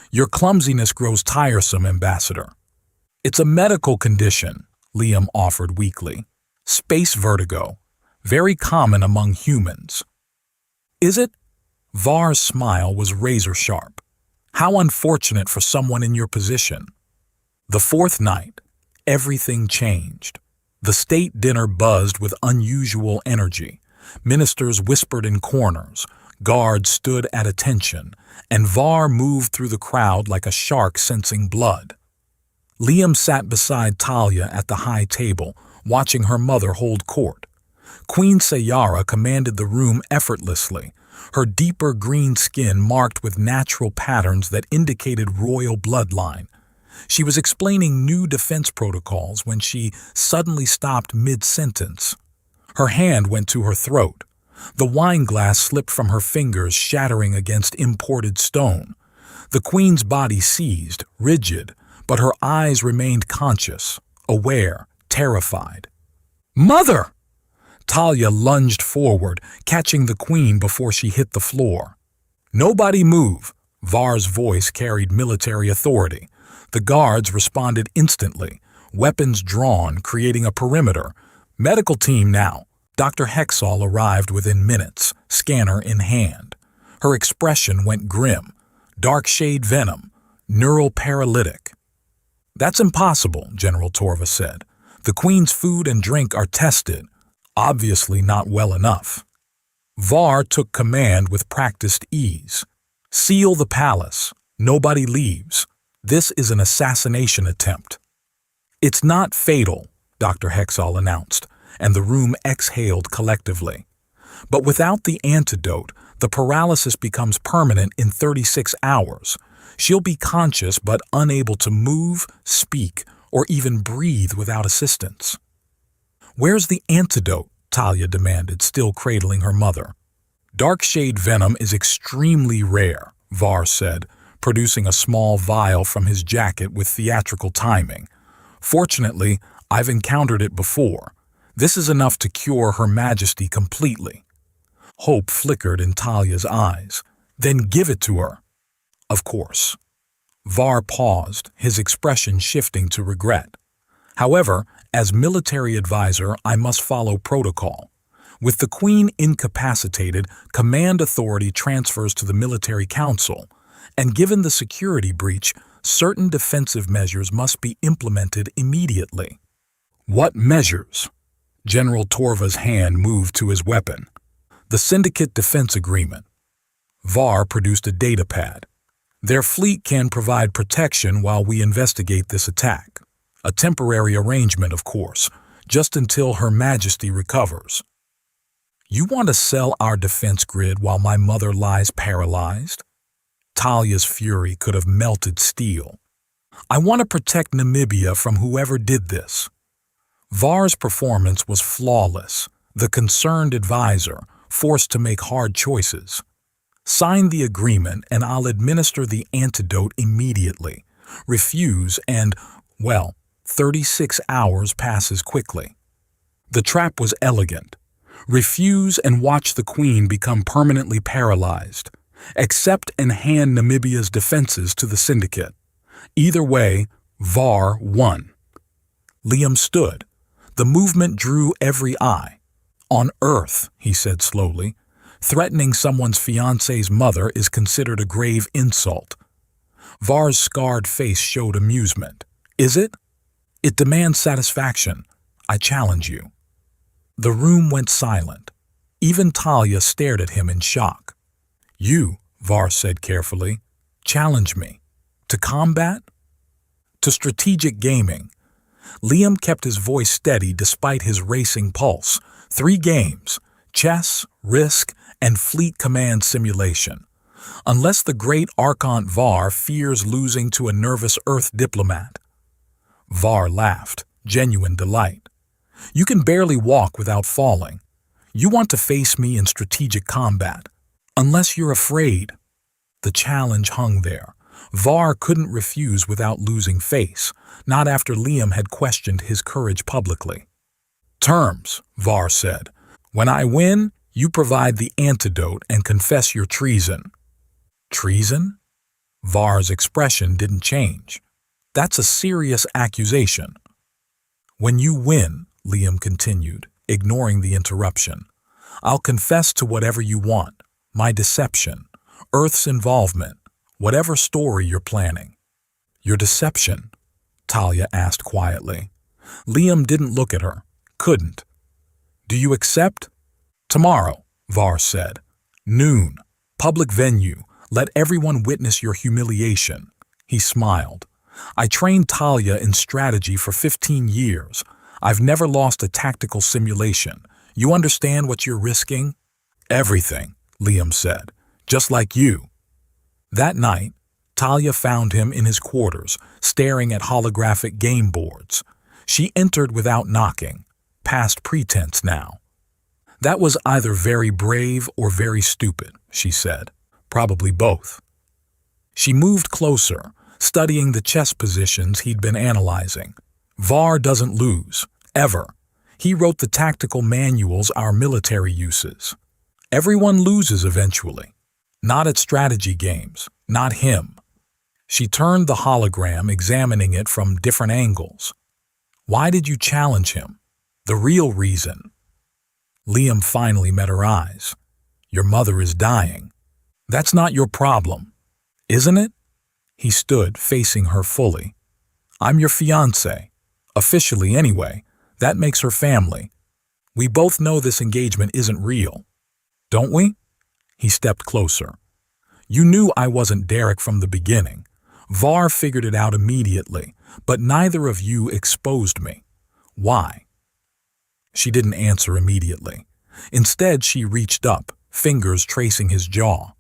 "Your clumsiness grows tiresome, Ambassador." "It's a medical condition," Liam offered weakly. "Space vertigo. Very common among humans." "Is it?" Var's smile was razor-sharp. "How unfortunate for someone in your position." The 4th night, everything changed. The state dinner buzzed with unusual energy. Ministers whispered in corners. Guards stood at attention, and Var moved through the crowd like a shark sensing blood. Liam sat beside Talia at the high table, watching her mother hold court. Queen Sayara commanded the room effortlessly, her deeper green skin marked with natural patterns that indicated royal bloodline. She was explaining new defense protocols when she suddenly stopped mid-sentence. Her hand went to her throat. The wine glass slipped from her fingers, shattering against imported stone. The queen's body seized, rigid, but her eyes remained conscious, aware, terrified. "Mother!" Talia lunged forward, catching the queen before she hit the floor. "Nobody move!" Var's voice carried military authority. The guards responded instantly, weapons drawn, creating a perimeter. "Medical team now." Dr. Hexall arrived within minutes, scanner in hand. Her expression went grim. Dark shade venom, neural paralytic. "That's impossible," General Torva said. "The Queen's food and drink are tested. Obviously not well enough." Var took command with practiced ease. "Seal the palace. Nobody leaves. This is an assassination attempt." "It's not fatal," Dr. Hexall announced, and the room exhaled collectively. "But without the antidote, the paralysis becomes permanent in 36 hours. She'll be conscious but unable to move, speak, or even breathe without assistance." "Where's the antidote?" Talia demanded, still cradling her mother. "Dark shade venom is extremely rare," Var said, producing a small vial from his jacket with theatrical timing. "Fortunately, I've encountered it before. This is enough to cure Her Majesty completely." Hope flickered in Talia's eyes. "Then give it to her." "Of course." Var paused, his expression shifting to regret. "However, as military advisor, I must follow protocol. With the Queen incapacitated, command authority transfers to the Military Council, and given the security breach, certain defensive measures must be implemented immediately." "What measures?" General Torva's hand moved to his weapon. "The Syndicate Defense Agreement." Var produced a data pad. "Their fleet can provide protection while we investigate this attack. A temporary arrangement, of course, just until Her Majesty recovers." "You want to sell our defense grid while my mother lies paralyzed?" Talia's fury could have melted steel. "I want to protect Namibia from whoever did this." Var's performance was flawless, the concerned advisor, forced to make hard choices. "Sign the agreement and I'll administer the antidote immediately. Refuse and, well, 36 hours passes quickly." The trap was elegant. Refuse and watch the Queen become permanently paralyzed. Accept and hand Namibia's defenses to the Syndicate. Either way, Var won. Liam stood. The movement drew every eye. "On Earth," he said slowly, "threatening someone's fiancé's mother is considered a grave insult." Var's scarred face showed amusement. "Is it? It demands satisfaction. I challenge you." The room went silent. Even Talia stared at him in shock. "You," Var said carefully, "challenge me. To combat? To strategic gaming." Liam kept his voice steady despite his racing pulse. 3 games: chess, risk, and fleet command simulation. Unless the great Archont Var fears losing to a nervous Earth diplomat. Var laughed, genuine delight. "You can barely walk without falling. You want to face me in strategic combat. Unless you're afraid." The challenge hung there. Var couldn't refuse without losing face, not after Liam had questioned his courage publicly. "Terms," Var said. "When I win, you provide the antidote and confess your treason." "Treason?" Var's expression didn't change. "That's a serious accusation." "When you win," Liam continued, ignoring the interruption, "I'll confess to whatever you want. My deception, Earth's involvement, whatever story you're planning." "Your deception?" Talia asked quietly. Liam didn't look at her. Couldn't. "Do you accept?" "Tomorrow," Var said. "Noon. Public venue. Let everyone witness your humiliation. He smiled. I trained Talia in strategy for 15 years. I've never lost a tactical simulation. You understand what you're risking? Everything, Liam said. Just like you. That night, Talia found him in his quarters, staring at holographic game boards. She entered without knocking, past pretense now. That was either very brave or very stupid, she said. Probably both. She moved closer, studying the chess positions he'd been analyzing. Var doesn't lose, ever. He wrote the tactical manuals our military uses. Everyone loses eventually. Not at strategy games, not him. She turned the hologram, examining it from different angles. Why did you challenge him? The real reason. Liam finally met her eyes. Your mother is dying. That's not your problem, isn't it? He stood, facing her fully. I'm your fiancé. Officially, anyway. That makes her family. We both know this engagement isn't real. Don't we? He stepped closer. You knew I wasn't Derek from the beginning. Var figured it out immediately, but neither of you exposed me. Why? She didn't answer immediately. Instead, she reached up, fingers tracing his jaw.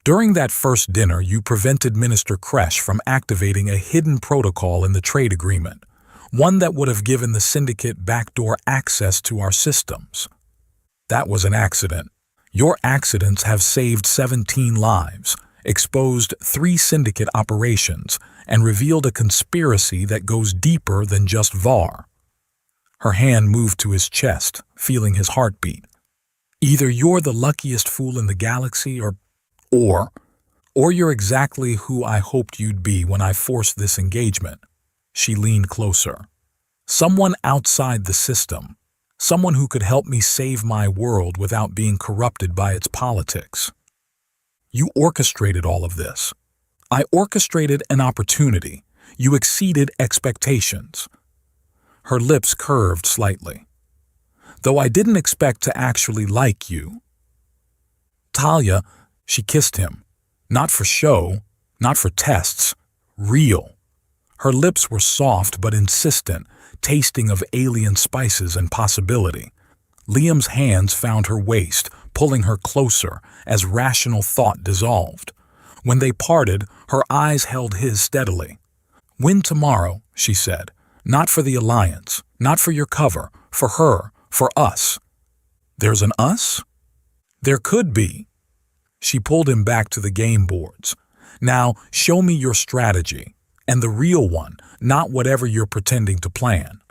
During that first dinner, you prevented Minister Kresh from activating a hidden protocol in the trade agreement, one that would have given the syndicate backdoor access to our systems. That was an accident. Your accidents have saved 17 lives, exposed 3 syndicate operations, and revealed a conspiracy that goes deeper than just Var. Her hand moved to his chest, feeling his heartbeat. Either you're the luckiest fool in the galaxy, or you're exactly who I hoped you'd be when I forced this engagement. She leaned closer. Someone outside the system. Someone who could help me save my world without being corrupted by its politics. You orchestrated all of this. I orchestrated an opportunity. You exceeded expectations. Her lips curved slightly. Though I didn't expect to actually like you. Talia, she kissed him. Not for show, not for tests. Real. Her lips were soft but insistent, tasting of alien spices and possibility. Liam's hands found her waist, pulling her closer as rational thought dissolved. When they parted, her eyes held his steadily. Win tomorrow, she said. Not for the Alliance, not for your cover, for her, for us. There's an us? There could be. She pulled him back to the game boards. Now, show me your strategy, and the real one, not whatever you're pretending to plan.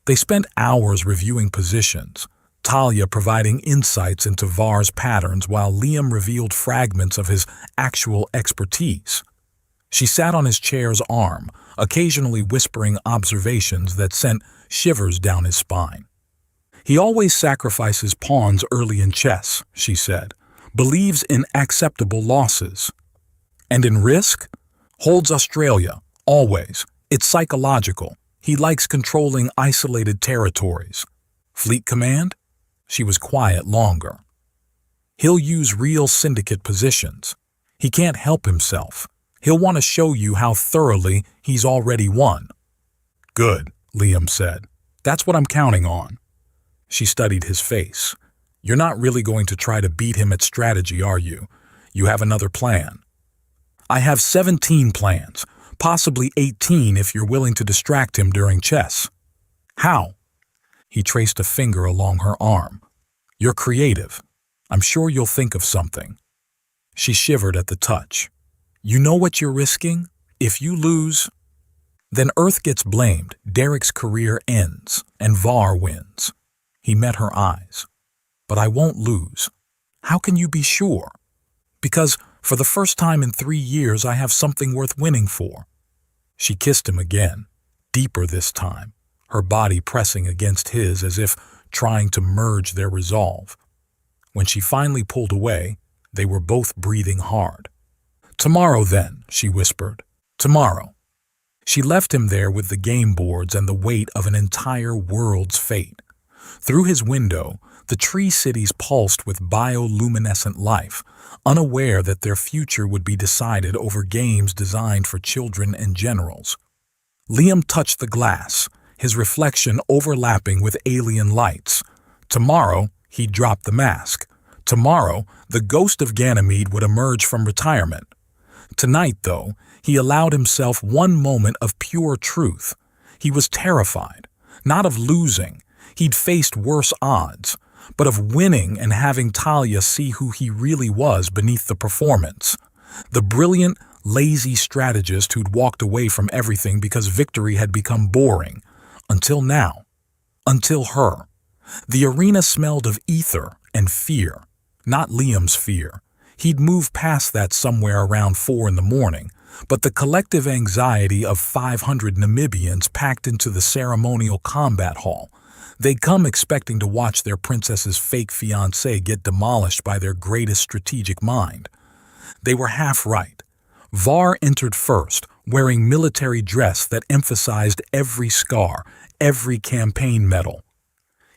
They spent hours reviewing positions, Talia providing insights into Var's patterns while Liam revealed fragments of his actual expertise. She sat on his chair's arm, occasionally whispering observations that sent shivers down his spine. He always sacrifices pawns early in chess, she said, believes in acceptable losses. And in risk? Holds Australia, always. It's psychological. He likes controlling isolated territories. Fleet command? She was quiet longer. He'll use real syndicate positions. He can't help himself. He'll want to show you how thoroughly he's already won. Good, Liam said. That's what I'm counting on. She studied his face. You're not really going to try to beat him at strategy, are you? You have another plan. I have 17 plans, possibly 18 if you're willing to distract him during chess. How? He traced a finger along her arm. You're creative. I'm sure you'll think of something. She shivered at the touch. You know what you're risking? If you lose, then Earth gets blamed, Derek's career ends, and Var wins. He met her eyes. But I won't lose. How can you be sure? Because for the first time in 3 years, I have something worth winning for. She kissed him again, deeper this time, her body pressing against his as if trying to merge their resolve. When she finally pulled away, they were both breathing hard. Tomorrow then, she whispered. Tomorrow. She left him there with the game boards and the weight of an entire world's fate. Through his window, the tree cities pulsed with bioluminescent life, unaware that their future would be decided over games designed for children and generals. Liam touched the glass, his reflection overlapping with alien lights. Tomorrow, he'd drop the mask. Tomorrow, the ghost of Ganymede would emerge from retirement. Tonight, though, he allowed himself one moment of pure truth. He was terrified, not of losing. He'd faced worse odds, but of winning and having Talia see who he really was beneath the performance. The brilliant, lazy strategist who'd walked away from everything because victory had become boring. Until now. Until her. The arena smelled of ether and fear. Not Liam's fear. He'd moved past that somewhere around 4 in the morning, but the collective anxiety of 500 Namibians packed into the ceremonial combat hall. They'd come expecting to watch their princess's fake fiancé get demolished by their greatest strategic mind. They were half right. Var entered first, wearing military dress that emphasized every scar, every campaign medal.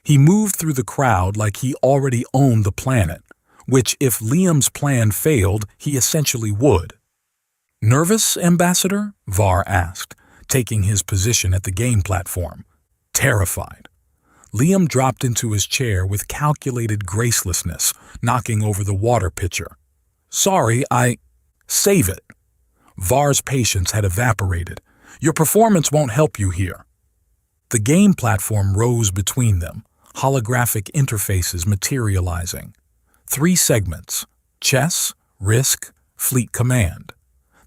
He moved through the crowd like he already owned the planet, which, if Liam's plan failed, he essentially would. "Nervous, Ambassador?" Var asked, taking his position at the game platform. Terrified. Liam dropped into his chair with calculated gracelessness, knocking over the water pitcher. "Sorry, Save it." Var's patience had evaporated. "Your performance won't help you here." The game platform rose between them, holographic interfaces materializing. 3 segments: chess, risk, fleet command.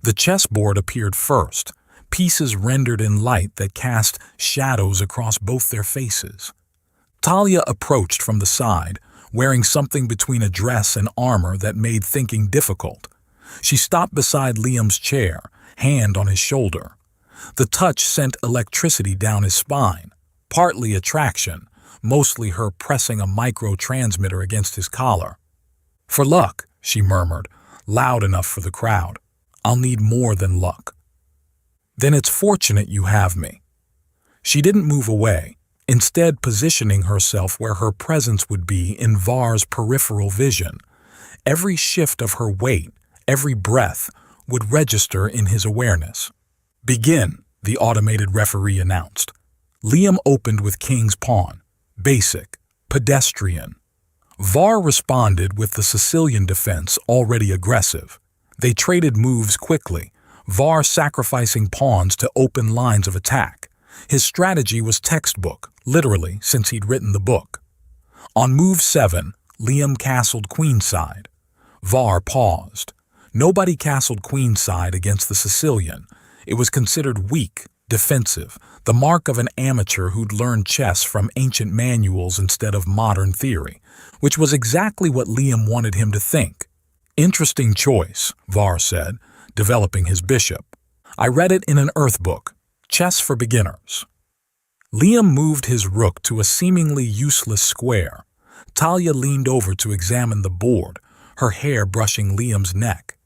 The chessboard appeared first, pieces rendered in light that cast shadows across both their faces. Talia approached from the side, wearing something between a dress and armor that made thinking difficult. She stopped beside Liam's chair, hand on his shoulder. The touch sent electricity down his spine, partly attraction, mostly her pressing a micro-transmitter against his collar. "For luck," she murmured, loud enough for the crowd. "I'll need more than luck." "Then it's fortunate you have me." She didn't move away, instead positioning herself where her presence would be in Var's peripheral vision. Every shift of her weight, every breath, would register in his awareness. "Begin," the automated referee announced. Liam opened with King's Pawn. Basic. Pedestrian. Var responded with the Sicilian defense already aggressive. They traded moves quickly, Var sacrificing pawns to open lines of attack. His strategy was textbook, literally, since he'd written the book. On move 7, Liam castled queenside. Var paused. Nobody castled queenside against the Sicilian. It was considered weak, defensive, the mark of an amateur who'd learned chess from ancient manuals instead of modern theory, which was exactly what Liam wanted him to think. "Interesting choice," Var said, developing his bishop. "I read it in an Earth book, Chess for Beginners." Liam moved his rook to a seemingly useless square. Talia leaned over to examine the board, her hair brushing Liam's neck.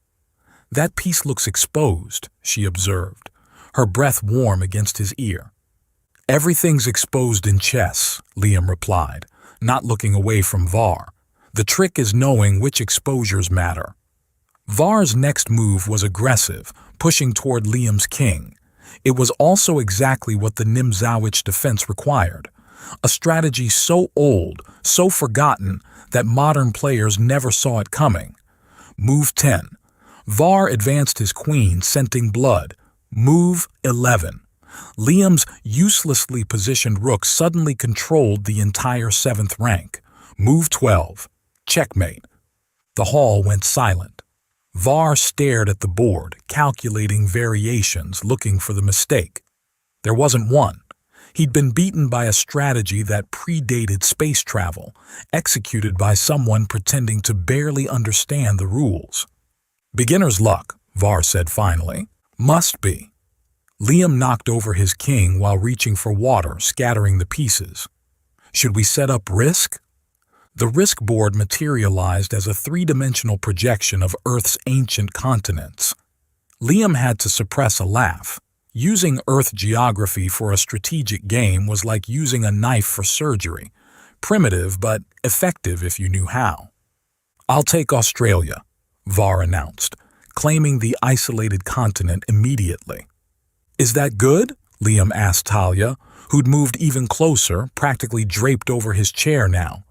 "That piece looks exposed," she observed, her breath warm against his ear. "Everything's exposed in chess," Liam replied, not looking away from Var. "The trick is knowing which exposures matter." Var's next move was aggressive, pushing toward Liam's king. It was also exactly what the Nimzowitsch defense required, a strategy so old, so forgotten, that modern players never saw it coming. Move 10. Var advanced his queen, scenting blood. Move 11. Liam's uselessly positioned rook suddenly controlled the entire 7th rank. Move 12. Checkmate. The hall went silent. Var stared at the board, calculating variations, looking for the mistake. There wasn't one. He'd been beaten by a strategy that predated space travel, executed by someone pretending to barely understand the rules. "Beginner's luck," Var said finally. "Must be." Liam knocked over his king while reaching for water, scattering the pieces. "Should we set up risk?" The risk board materialized as a 3-dimensional projection of Earth's ancient continents. Liam had to suppress a laugh. Using Earth geography for a strategic game was like using a knife for surgery. Primitive, but effective if you knew how. "I'll take Australia," Var announced, claiming the isolated continent immediately. "Is that good?" Liam asked Talia, who'd moved even closer, practically draped over his chair now.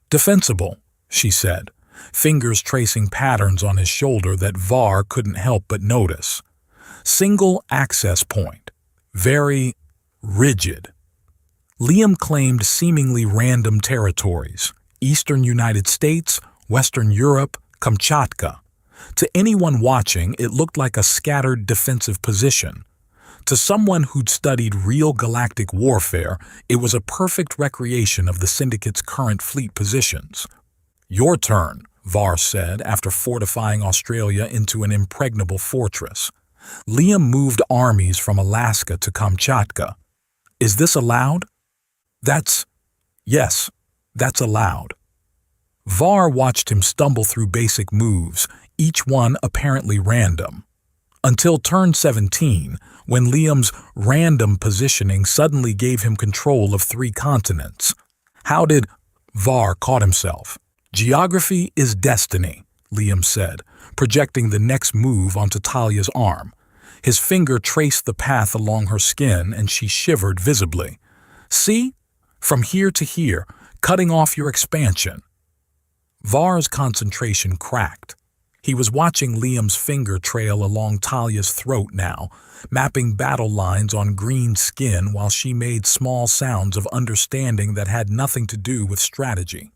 "Defensible," she said, fingers tracing patterns on his shoulder that Var couldn't help but notice. "Single access point. Very rigid." Liam claimed seemingly random territories: Eastern United States, Western Europe, Kamchatka. To anyone watching, it looked like a scattered defensive position. To someone who'd studied real galactic warfare, it was a perfect recreation of the Syndicate's current fleet positions. "Your turn," Var said after fortifying Australia into an impregnable fortress. Liam moved armies from Alaska to Kamchatka. "Is this allowed?" Yes, that's allowed." Var watched him stumble through basic moves, each one apparently random. Until turn 17, when Liam's random positioning suddenly gave him control of 3 continents. How did Var caught himself? "Geography is destiny," Liam said, projecting the next move onto Talia's arm. His finger traced the path along her skin and she shivered visibly. "See? From here to here, cutting off your expansion." Var's concentration cracked. He was watching Liam's finger trail along Talia's throat now, mapping battle lines on green skin while she made small sounds of understanding that had nothing to do with strategy.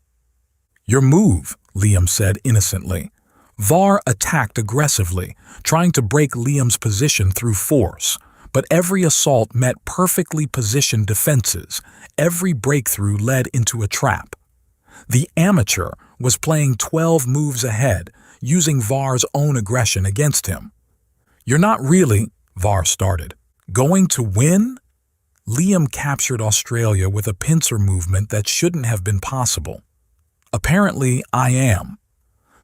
"Your move," Liam said innocently. Var attacked aggressively, trying to break Liam's position through force, but every assault met perfectly positioned defenses. Every breakthrough led into a trap. The amateur was playing 12 moves ahead, using Var's own aggression against him. "You're not really," Var started, "going to win?" Liam captured Australia with a pincer movement that shouldn't have been possible. "Apparently, I am."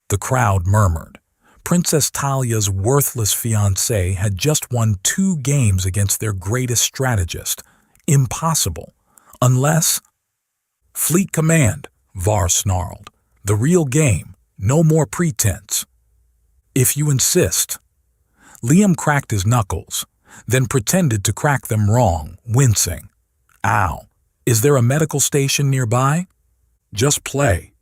The crowd murmured. Princess Talia's worthless fiancé had just won 2 games against their greatest strategist. Impossible. Unless... "Fleet command," Var snarled. "The real game. No more pretense." "If you insist." Liam cracked his knuckles, then pretended to crack them wrong, wincing. "Ow. Is there a medical station nearby?" "Just play."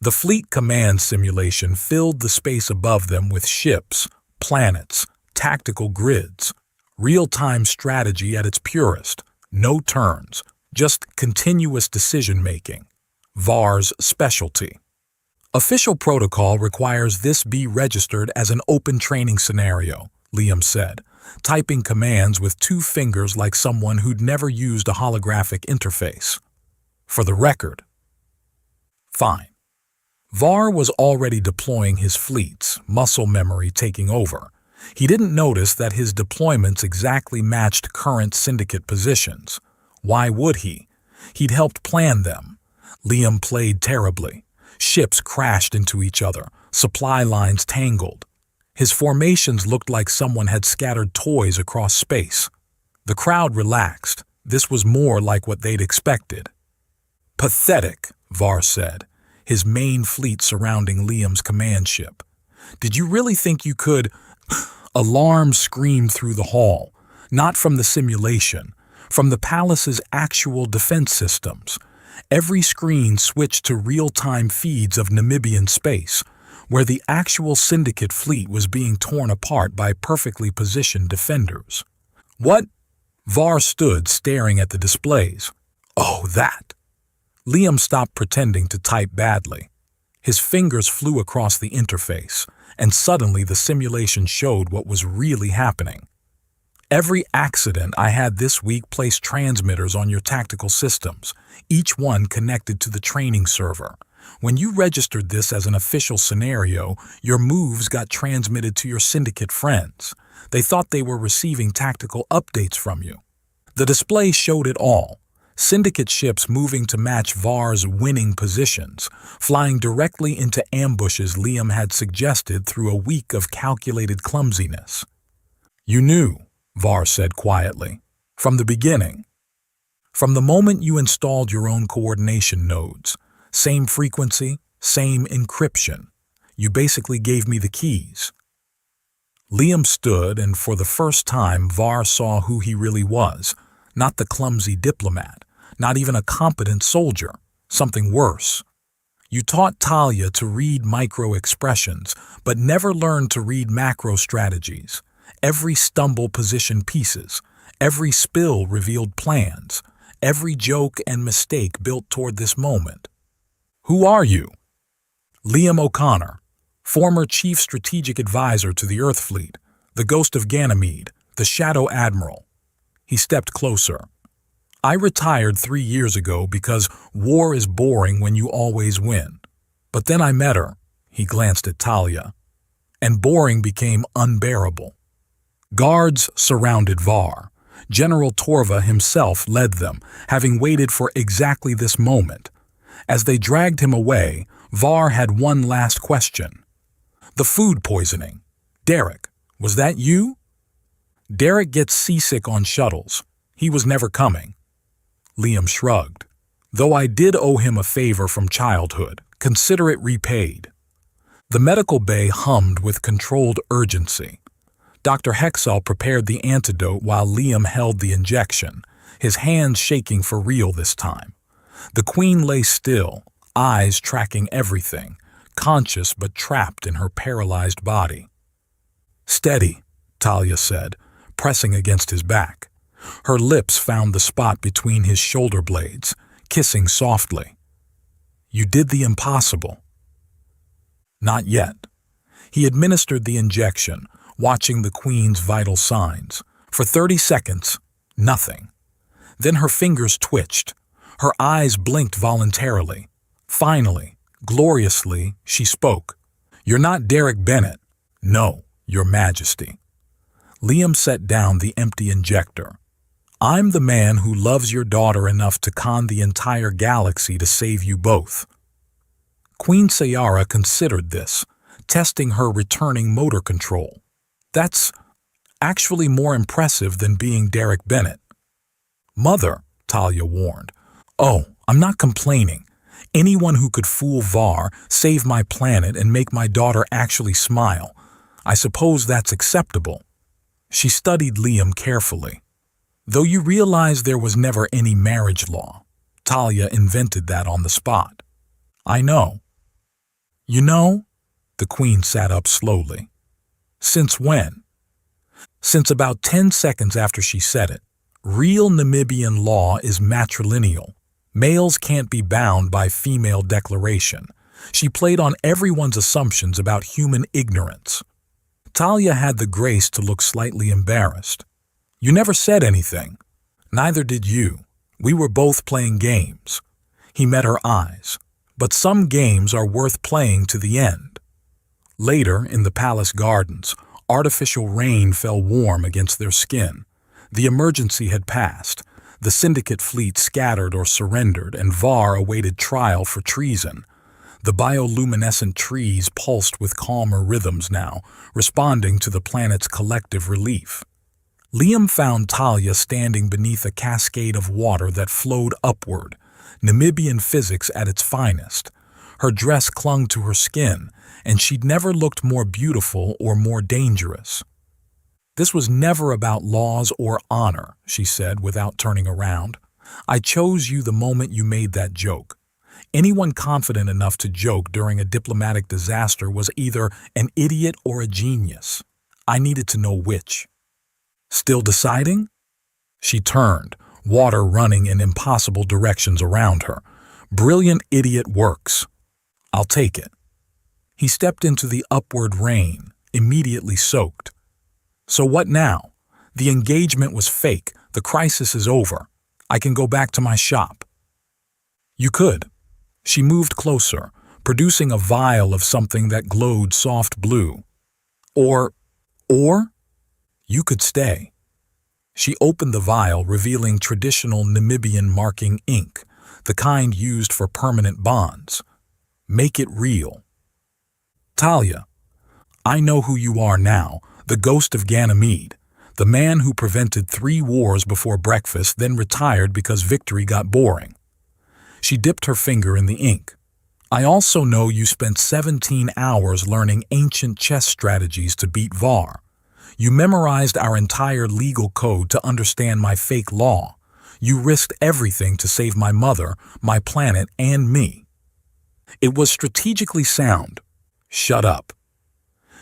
The fleet command simulation filled the space above them with ships, planets, tactical grids. Real-time strategy at its purest. No turns, just continuous decision-making. Var's specialty. "Official protocol requires this be registered as an open training scenario," Liam said, typing commands with 2 fingers like someone who'd never used a holographic interface. "For the record." Fine. Var was already deploying his fleets, muscle memory taking over. He didn't notice that his deployments exactly matched current Syndicate positions. Why would he? He'd helped plan them. Liam played terribly. Ships crashed into each other, supply lines tangled. His formations looked like someone had scattered toys across space. The crowd relaxed. This was more like what they'd expected. "Pathetic," Var said, his main fleet surrounding Liam's command ship. "Did you really think you could—" Alarms screamed through the hall, not from the simulation, from the palace's actual defense systems. Every screen switched to real-time feeds of Namibian space, where the actual Syndicate fleet was being torn apart by perfectly positioned defenders. "What?" Var stood staring at the displays. "Oh, that." Liam stopped pretending to type badly. His fingers flew across the interface, and suddenly the simulation showed what was really happening. "Every accident I had this week placed transmitters on your tactical systems, each one connected to the training server. When you registered this as an official scenario, your moves got transmitted to your Syndicate friends. They thought they were receiving tactical updates from you. The display showed it all. Syndicate ships moving to match Var's winning positions, flying directly into ambushes Liam had suggested through a week of calculated clumsiness. "You knew," Var said quietly, "from the beginning." From the moment you installed your own coordination nodes, same frequency, same encryption, you basically gave me the keys. Liam stood, and for the first time, Var saw who he really was. Not the clumsy diplomat, not even a competent soldier, something worse. You taught Talia to read micro-expressions, but never learned to read macro strategies. Every stumble positioned pieces, every spill revealed plans, every joke and mistake built toward this moment. Who are you? Liam O'Connor, former Chief Strategic Advisor to the Earth Fleet, the Ghost of Ganymede, the Shadow Admiral. He stepped closer. I retired 3 years ago because war is boring when you always win. But then I met her, he glanced at Talia, and boring became unbearable. Guards surrounded Var. General Torva himself led them, having waited for exactly this moment. As they dragged him away, Var had one last question. The food poisoning. Derek, was that you? Derek gets seasick on shuttles. He was never coming. Liam shrugged. Though I did owe him a favor from childhood, consider it repaid. The medical bay hummed with controlled urgency. Dr. Hexel prepared the antidote while Liam held the injection, his hands shaking for real this time. The Queen lay still, eyes tracking everything, conscious but trapped in her paralyzed body. Steady, Talia said, pressing against his back. Her lips found the spot between his shoulder blades, kissing softly. You did the impossible. Not yet. He administered the injection, watching the Queen's vital signs. For 30 seconds, nothing. Then her fingers twitched. Her eyes blinked voluntarily. Finally, gloriously, she spoke. You're not Derek Bennett. No, Your Majesty. Liam set down the empty injector. I'm the man who loves your daughter enough to con the entire galaxy to save you both. Queen Sayara considered this, testing her returning motor control. That's actually more impressive than being Derek Bennett. Mother, Talia warned. Oh, I'm not complaining. Anyone who could fool Var, save my planet, and make my daughter actually smile. I suppose that's acceptable. She studied Liam carefully. Though you realize there was never any marriage law. Talia invented that on the spot. I know. You know? The Queen sat up slowly. Since when? Since about 10 seconds after she said it. Real Namibian law is matrilineal. Males can't be bound by female declaration. She played on everyone's assumptions about human ignorance. Talia had the grace to look slightly embarrassed. You never said anything. Neither did you. We were both playing games. He met her eyes. But some games are worth playing to the end. Later, in the palace gardens, artificial rain fell warm against their skin. The emergency had passed. The syndicate fleet scattered or surrendered, and Var awaited trial for treason. The bioluminescent trees pulsed with calmer rhythms now, responding to the planet's collective relief. Liam found Talia standing beneath a cascade of water that flowed upward, Namibian physics at its finest. Her dress clung to her skin, and she'd never looked more beautiful or more dangerous. This was never about laws or honor, she said without turning around. I chose you the moment you made that joke. Anyone confident enough to joke during a diplomatic disaster was either an idiot or a genius. I needed to know which. Still deciding? She turned, water running in impossible directions around her. Brilliant idiot works. I'll take it. He stepped into the upward rain, immediately soaked. So what now? The engagement was fake. The crisis is over. I can go back to my shop. You could. She moved closer, producing a vial of something that glowed soft blue. Or you could stay. She opened the vial, revealing traditional Namibian marking ink, the kind used for permanent bonds. Make it real. Talia, I know who you are now, the ghost of Ganymede, The man who prevented 3 wars before breakfast, then retired because victory got boring. She dipped her finger in the ink. I also know you spent 17 hours learning ancient chess strategies to beat Var. You memorized our entire legal code to understand my fake law. You risked everything to save my mother, my planet, and me. It was strategically sound. Shut up.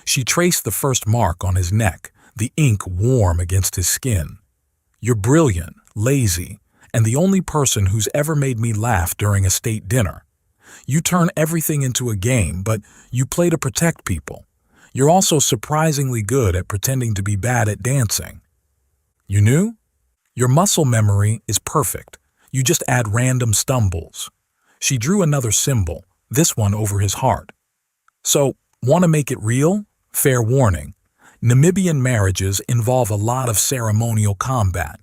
She traced the first mark on his neck, the ink warm against his skin. You're brilliant, lazy, and the only person who's ever made me laugh during a state dinner. You turn everything into a game, but you play to protect people. You're also surprisingly good at pretending to be bad at dancing. You knew? Your muscle memory is perfect. You just add random stumbles. She drew another symbol, this one over his heart. So, want to make it real? Fair warning. Namibian marriages involve a lot of ceremonial combat.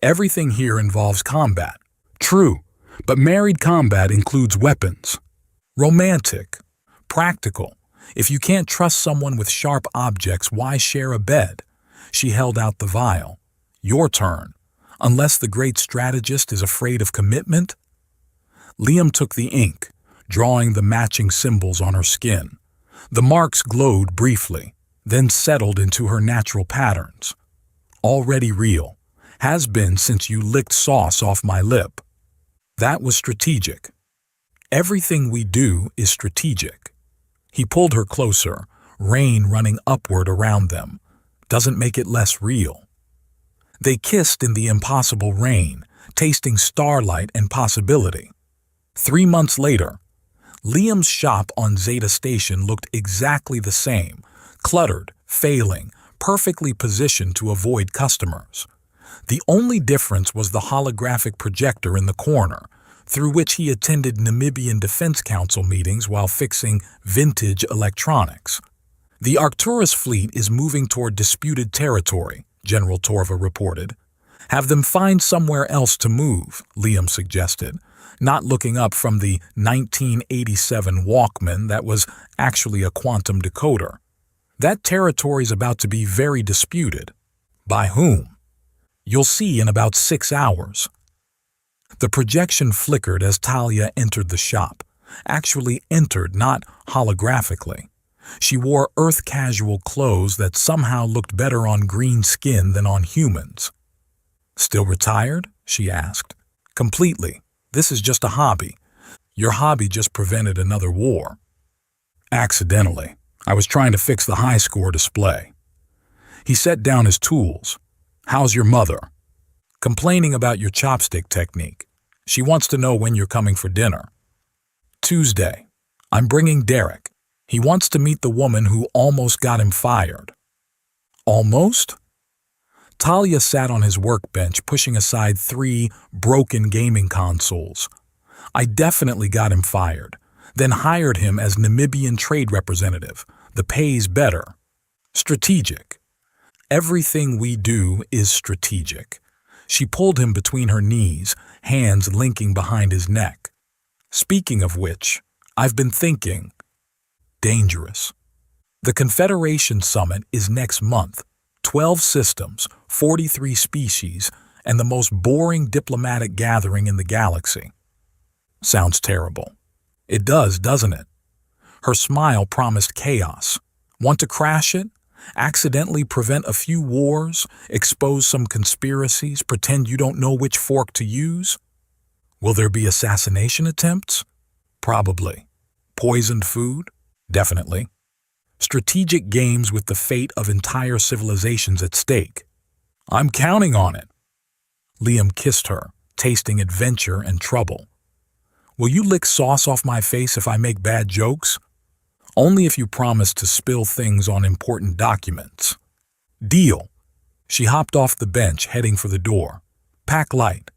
Everything here involves combat. True, but married combat includes weapons. Romantic. Practical. If you can't trust someone with sharp objects, why share a bed? She held out the vial. Your turn. Unless the great strategist is afraid of commitment? Liam took the ink, drawing the matching symbols on her skin. The marks glowed briefly, then settled into her natural patterns. Already real. Has been since you licked sauce off my lip. That was strategic. Everything we do is strategic. He pulled her closer, rain running upward around them. Doesn't make it less real. They kissed in the impossible rain, tasting starlight and possibility. 3 months later, Liam's shop on Zeta Station looked exactly the same, cluttered, failing, perfectly positioned to avoid customers. The only difference was the holographic projector in the corner, through which he attended Namibian Defense Council meetings while fixing vintage electronics. The Arcturus fleet is moving toward disputed territory, General Torva reported. Have them find somewhere else to move, Liam suggested, not looking up from the 1987 Walkman that was actually a quantum decoder. That territory's about to be very disputed. By whom? You'll see in about 6 hours. The projection flickered as Talia entered the shop. Actually entered, not holographically. She wore earth-casual clothes that somehow looked better on green skin than on humans. Still retired? She asked. Completely. This is just a hobby. Your hobby just prevented another war. Accidentally. I was trying to fix the high score display. He set down his tools. How's your mother? Complaining about your chopstick technique. She wants to know when you're coming for dinner. Tuesday. I'm bringing Derek. He wants to meet the woman who almost got him fired. Almost? Talia sat on his workbench, pushing aside 3 broken gaming consoles. I definitely got him fired, then hired him as Namibian trade representative. The pay's better. Strategic. Everything we do is strategic. She pulled him between her knees, hands linking behind his neck. Speaking of which, I've been thinking. Dangerous. The Confederation Summit is next month. 12 systems, 43 species, and the most boring diplomatic gathering in the galaxy. Sounds terrible. It does, doesn't it? Her smile promised chaos. Want to crash it? Accidentally prevent a few wars, expose some conspiracies, pretend you don't know which fork to use? Will there be assassination attempts? Probably. Poisoned food? Definitely. Strategic games with the fate of entire civilizations at stake. I'm counting on it. Liam kissed her, tasting adventure and trouble. Will you lick sauce off my face if I make bad jokes? Only if you promise to spill things on important documents. Deal. She hopped off the bench, heading for the door. Pack light.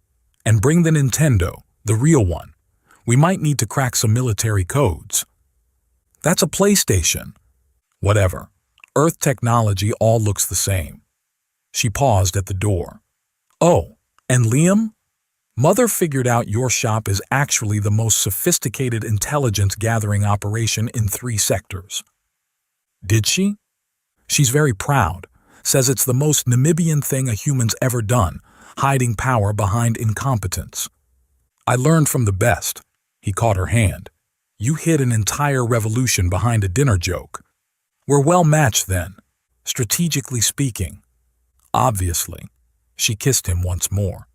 And bring the Nintendo, the real one. We might need to crack some military codes. That's a PlayStation. Whatever. Earth technology all looks the same. She paused at the door. Oh, and Liam? Mother figured out your shop is actually the most sophisticated intelligence-gathering operation in 3 sectors. Did she? She's very proud. Says it's the most Namibian thing a human's ever done, hiding power behind incompetence. I learned from the best. He caught her hand. You hid an entire revolution behind a dinner joke. We're well matched then, strategically speaking. Obviously. She kissed him once more.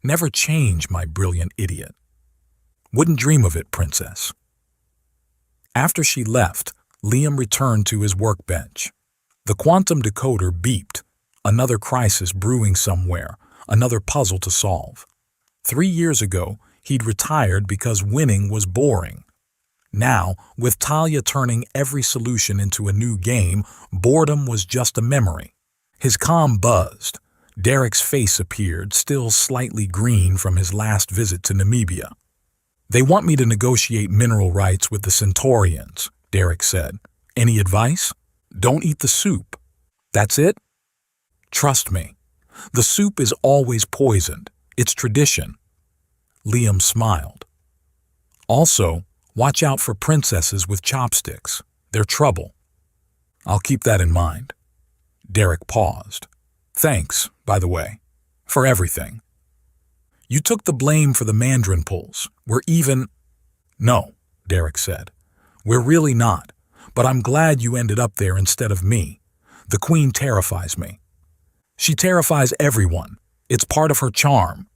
Never change, my brilliant idiot. Wouldn't dream of it, princess. After she left, Liam returned to his workbench. The quantum decoder beeped. Another crisis brewing somewhere, another puzzle to solve. 3 years ago, he'd retired because winning was boring. Now, with Talia turning every solution into a new game, boredom was just a memory. His comm buzzed. Derek's face appeared, still slightly green from his last visit to Namibia. They want me to negotiate mineral rights with the Centaurians, Derek said. Any advice? Don't eat the soup. That's it? Trust me. The soup is always poisoned. It's tradition. Liam smiled. Also, watch out for princesses with chopsticks. They're trouble. I'll keep that in mind. Derek paused. Thanks, by the way, for everything. You took the blame for the Mandarin pulls. We're even... No, Derek said. We're really not, but I'm glad you ended up there instead of me. The Queen terrifies me. She terrifies everyone. It's part of her charm.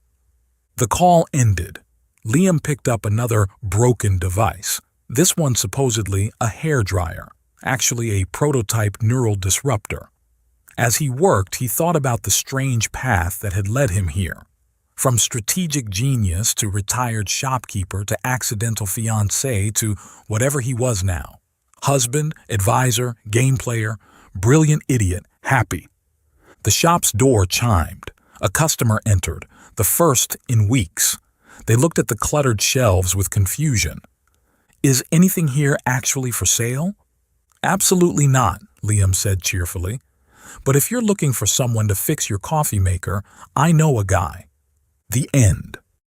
The call ended. Liam picked up another broken device, this one supposedly a hairdryer, actually a prototype neural disruptor. As he worked, he thought about the strange path that had led him here. From strategic genius to retired shopkeeper to accidental fiancé to whatever he was now. Husband, advisor, game player, brilliant idiot, happy. The shop's door chimed. A customer entered, the first in weeks. They looked at the cluttered shelves with confusion. Is anything here actually for sale? Absolutely not, Liam said cheerfully. But if you're looking for someone to fix your coffee maker, I know a guy. The end.